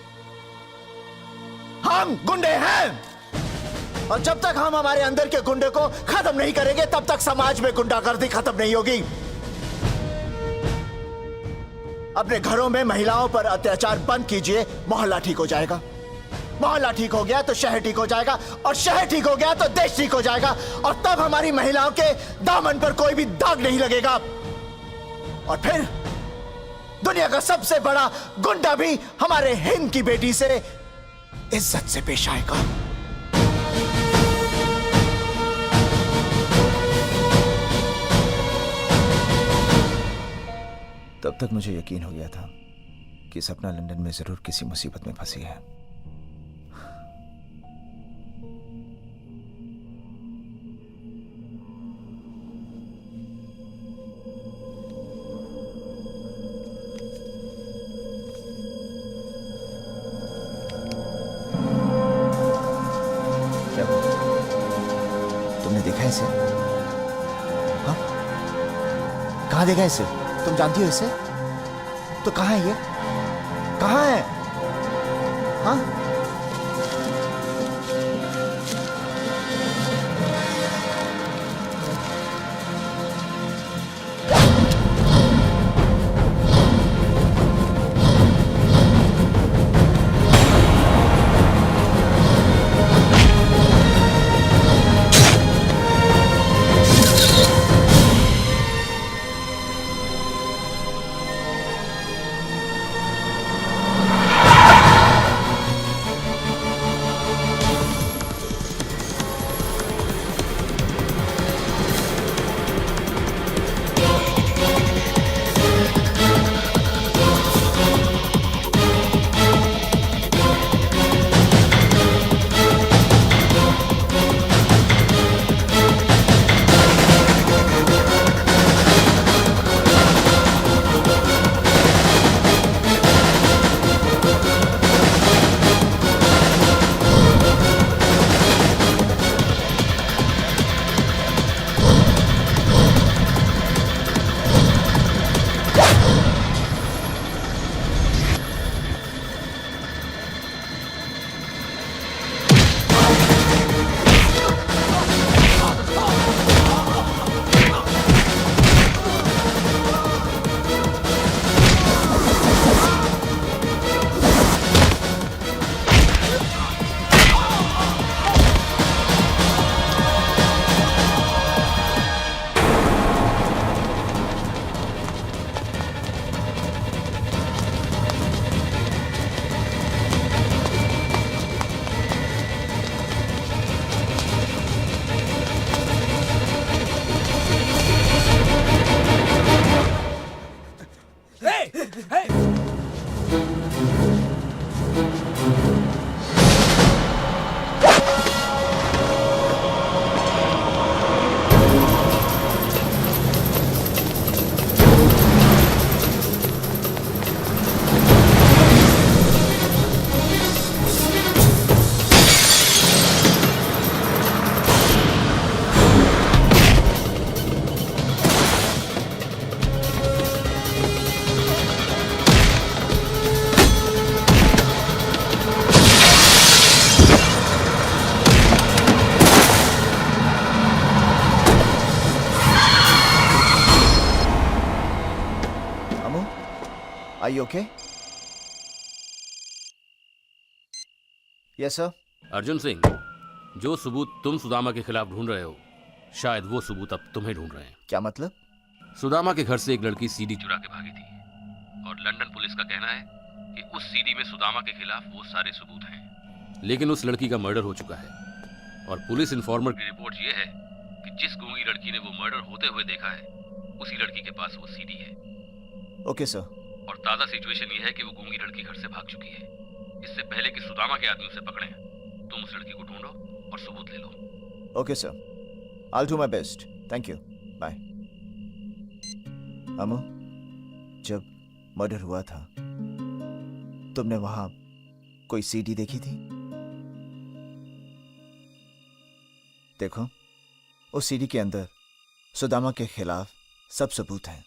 [SPEAKER 3] हम गुंडे हैं। और जब तक हम हमारे अंदर के गुंडे को खत्म नहीं करेंगे तब तक समाज में गुंडागर्दी खत्म नहीं होगी। अपने घरों में महिलाओं पर अत्याचार बंद कीजिए, मोहल्ला ठीक हो जाएगा। मोहल्ला ठीक हो गया तो शहर ठीक हो जाएगा, और शहर ठीक हो गया तो देश ठीक हो जाएगा। और तब हमारी महिलाओं के दामन पर कोई भी दाग नहीं लगेगा। और फिर दुनिया का सबसे बड़ा गुंडा भी हमारे हिंद की बेटी से इज्जत से पेश आएगा। तब तक मुझे यकीन हो गया था कि सपना लंदन में जरूर किसी मुसीबत में फंसी है। तुमने देखा इसे? हाँ? कहाँ देखा इसे? तुम जानती हो इसे? तो कहाँ है ये? कहाँ है? हाँ? Are you okay? Yes, sir.
[SPEAKER 20] Arjun Singh, जो सबूत तुम सुदामा के खिलाफ ढूंढ रहे हो, शायद वो सबूत अब तुम्हें ढूंढ रहे हैं।
[SPEAKER 3] क्या मतलब?
[SPEAKER 20] सुदामा के घर से एक लड़की सीडी चुरा के भागी थी और लंदन पुलिस का कहना है कि उस सीडी में सुदामा के खिलाफ वो सारे सबूत हैं। लेकिन उस लड़की का मर्डर हो चुका है और पुलिस इन्फॉर्मर की रिपोर्ट ये है कि जिस गूंगी लड़की ने वो मर्डर होते हुए देखा है, उसी लड़की के पास वो सीडी है।
[SPEAKER 3] Okay sir.
[SPEAKER 20] और ताज़ा सिचुएशन ये है कि वो गूंगी लड़की घर से भाग चुकी है। इससे पहले कि सुदामा के आदमी उसे पकड़े, तुम उस लड़की को ढूंढो और सबूत ले लो।
[SPEAKER 3] Okay sir, I'll do my best. Thank you. Bye. Amu, जब मर्डर हुआ था तुमने वहां कोई सीडी देखी थी? देखो, उस सीडी के अंदर सुदामा के खिलाफ सब सबूत हैं।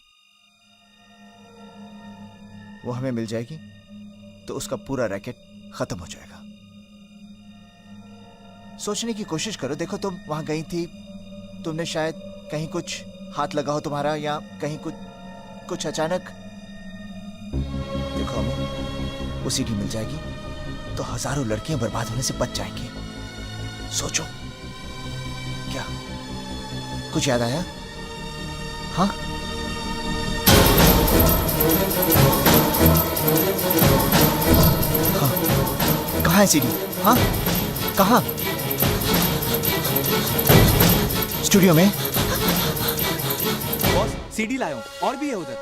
[SPEAKER 3] वो हमें मिल जाएगी तो उसका पूरा रैकेट खत्म हो जाएगा। सोचने की कोशिश करो। देखो, तुम वहां गई थी, तुमने शायद कहीं कुछ हाथ लगा हो तुम्हारा, या कहीं कुछ अचानक। देखो अम्मू, वो सीडी मिल जाएगी तो हजारों लड़कियां बर्बाद होने से बच जाएंगी। सोचो, क्या कुछ याद आया? हाँ, कहाँ है सीडी? हाँ, कहाँ? स्टूडियो में।
[SPEAKER 11] बॉस, सीडी लाया हूँ, और भी है उधर।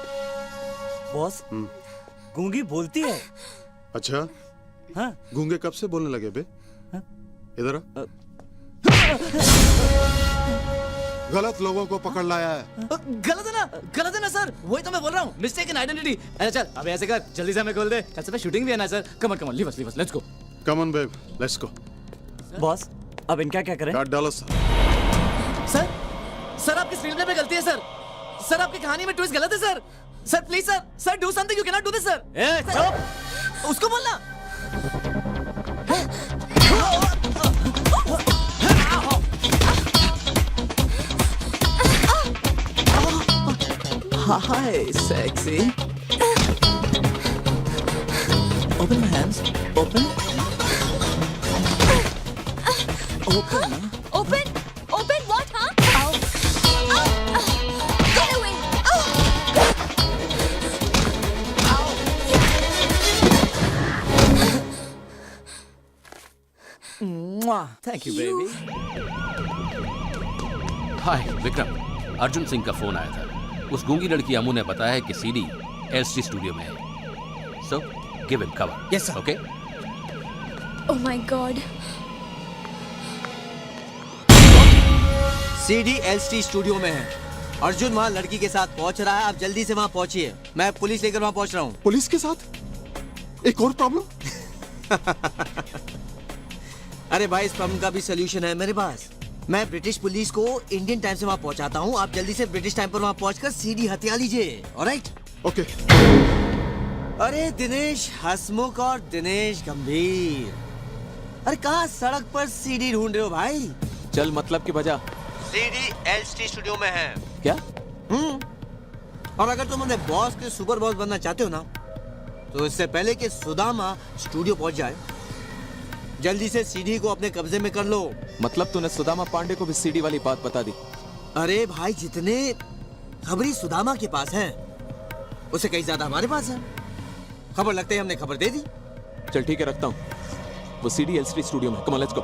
[SPEAKER 13] बॉस, गूंगी बोलती है।
[SPEAKER 6] अच्छा?
[SPEAKER 13] हाँ।
[SPEAKER 6] गूंगे कब से बोलने लगे बे? इधर आ। गलत लोगों को पकड़ लाया है।
[SPEAKER 11] गलत है ना सर, वही तो मैं बोल रहा हूँ। Mistake in identity. अरे चल, अब ऐसे कर, जल्दी से हमें खोल दे। कल सुबह शूटिंग भी है ना sir. Come on, leave us, let's go.
[SPEAKER 6] Come on babe, let's go.
[SPEAKER 13] Boss, अब इनका क्या करें?
[SPEAKER 6] काट डालो सर।
[SPEAKER 11] सर आपकी स्क्रीन प्ले में गलती है सर। सर आपकी कहानी में ट्विस्ट गलत है sir. Sir please sir do something, you can not do this sir. ए चुप, उसको बोलना।
[SPEAKER 8] Hi, sexy. Open my hands. Open. Open.
[SPEAKER 7] Open what, huh? Get away.
[SPEAKER 8] Mwah. Thank you, baby.
[SPEAKER 20] हाय विक्रम, अर्जुन सिंह का फोन आया था। उस गूंगी लड़की अमू ने बताया कि सीडी एलसी स्टूडियो में है। So give him cover.
[SPEAKER 11] Yes sir.
[SPEAKER 20] Okay.
[SPEAKER 7] Oh my God.
[SPEAKER 11] CD LC studio में है। अर्जुन वहाँ लड़की के साथ पहुँच रहा है। आप जल्दी से वहाँ पहुँचिए। मैं पुलिस लेकर वहाँ पहुँच रहा हूँ।
[SPEAKER 6] पुलिस के साथ? एक और प्रॉब्लम?
[SPEAKER 11] अरे भाई, इस प्रॉब्लम का भी सोल्यूशन है मेरे पास। मैं ब्रिटिश पुलिस को इंडियन टाइम से वहाँ पहुँचाता हूँ। आप जल्दी से ब्रिटिश टाइम पर वहाँ पहुँचकर सीडी हथिया लीजिए। ऑलराइट?
[SPEAKER 6] ओके।
[SPEAKER 11] अरे दिनेश हसमुख और दिनेश गंभीर, अरे कहाँ सड़क पर सीडी ढूंढ रहे हो भाई?
[SPEAKER 12] चल मतलब की बजा।
[SPEAKER 11] सीडी एलसी स्टूडियो में है।
[SPEAKER 12] क्या?
[SPEAKER 11] और अगर तुम अपने बॉस के सुपर बॉस बनना चाहते हो ना, तो इससे पहले कि सुदामा स्टूडियो पहुंच जाए, जल्दी से सीडी को अपने कब्जे में कर लो।
[SPEAKER 12] मतलब तूने सुदामा पांडे को भी सीडी वाली बात बता दी?
[SPEAKER 11] अरे भाई, जितने खबरी सुदामा के पास हैं, उससे कहीं ज्यादा हमारे पास है। खबर लगते ही हमने खबर दे दी।
[SPEAKER 12] चल ठीक है, रखता हूँ। वो सीडी एलसी स्टूडियो में। Come on, let's go.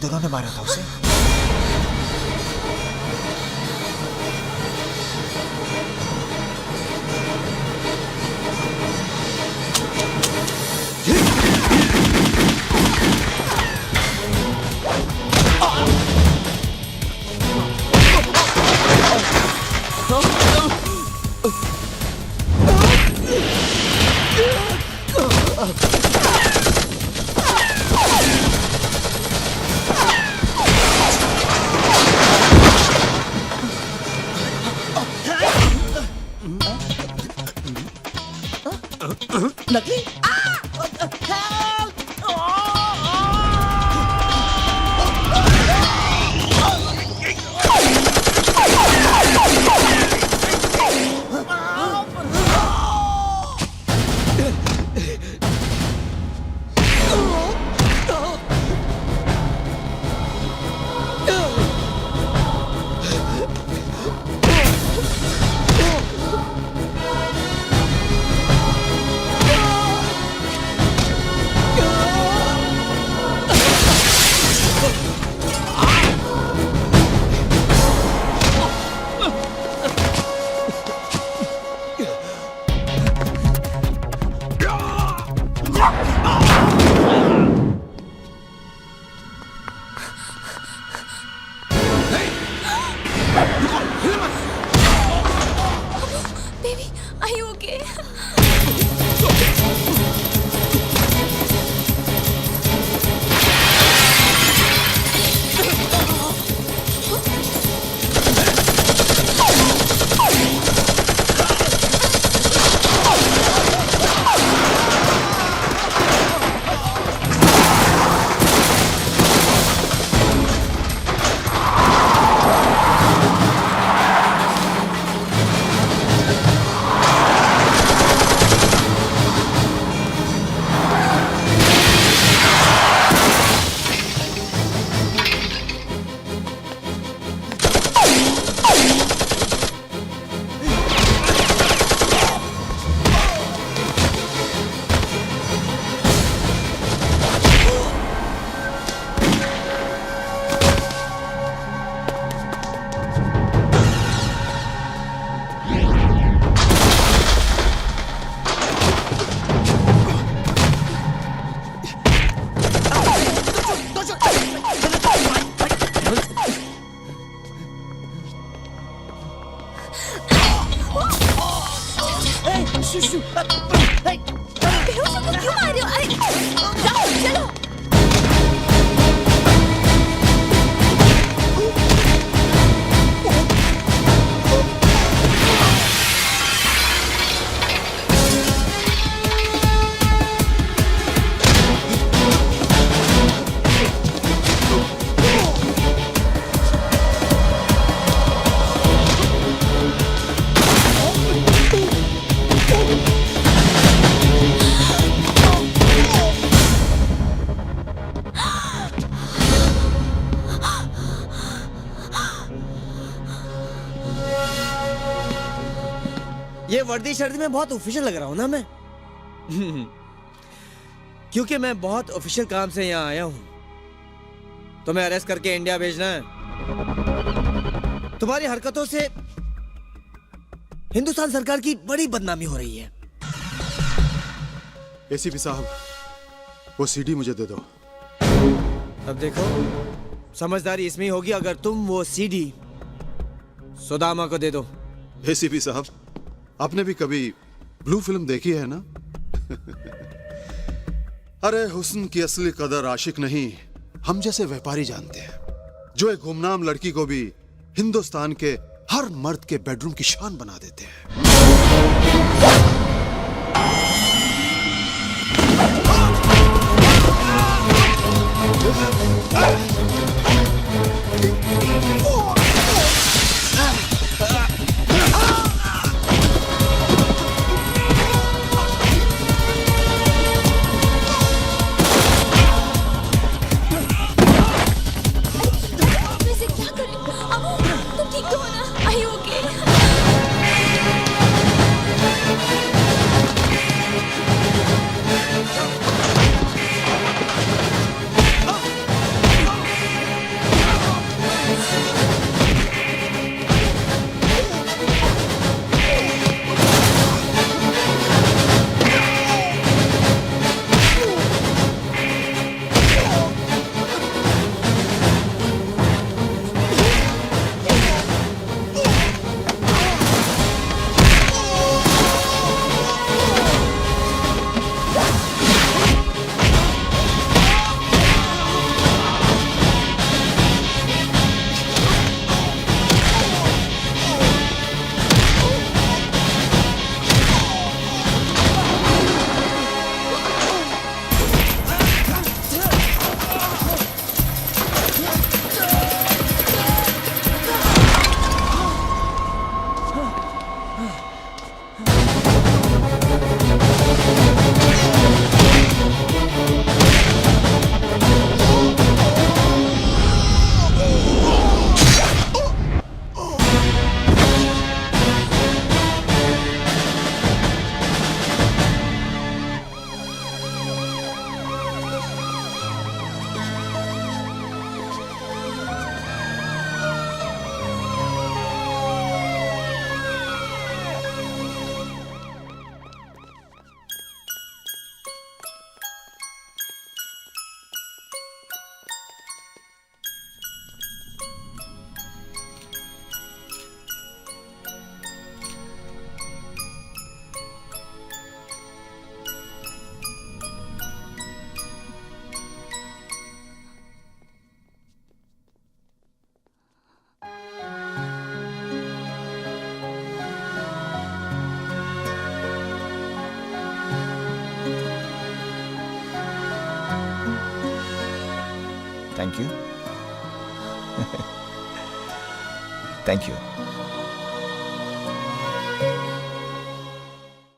[SPEAKER 3] दोनों ने मारा था उसे?
[SPEAKER 11] नकली
[SPEAKER 7] Baby, are you okay? बेहोश होकर क्यों मार रहे हो? अरे जाओ, चलो।
[SPEAKER 11] ये वर्दी शर्दी में बहुत ऑफिशियल लग रहा हूँ ना मैं? क्योंकि मैं बहुत ऑफिशियल काम से यहाँ आया हूँ। तुम्हें अरेस्ट करके इंडिया भेजना है। तुम्हारी हरकतों से हिंदुस्तान सरकार की बड़ी बदनामी हो रही है।
[SPEAKER 6] एसीपी साहब, वो सीडी मुझे दे दो।
[SPEAKER 11] अब देखो, समझदारी इसमें होगी अगर तुम वो सीडी सुदामा को दे दो।
[SPEAKER 6] एसीपी साहब, आपने भी कभी ब्लू फिल्म देखी है ना? अरे हुस्न की असली कदर आशिक नहीं, हम जैसे व्यापारी जानते हैं, जो एक गुमनाम लड़की को भी हिंदुस्तान के हर मर्द के बेडरूम की शान बना देते हैं।
[SPEAKER 3] Thank you thank you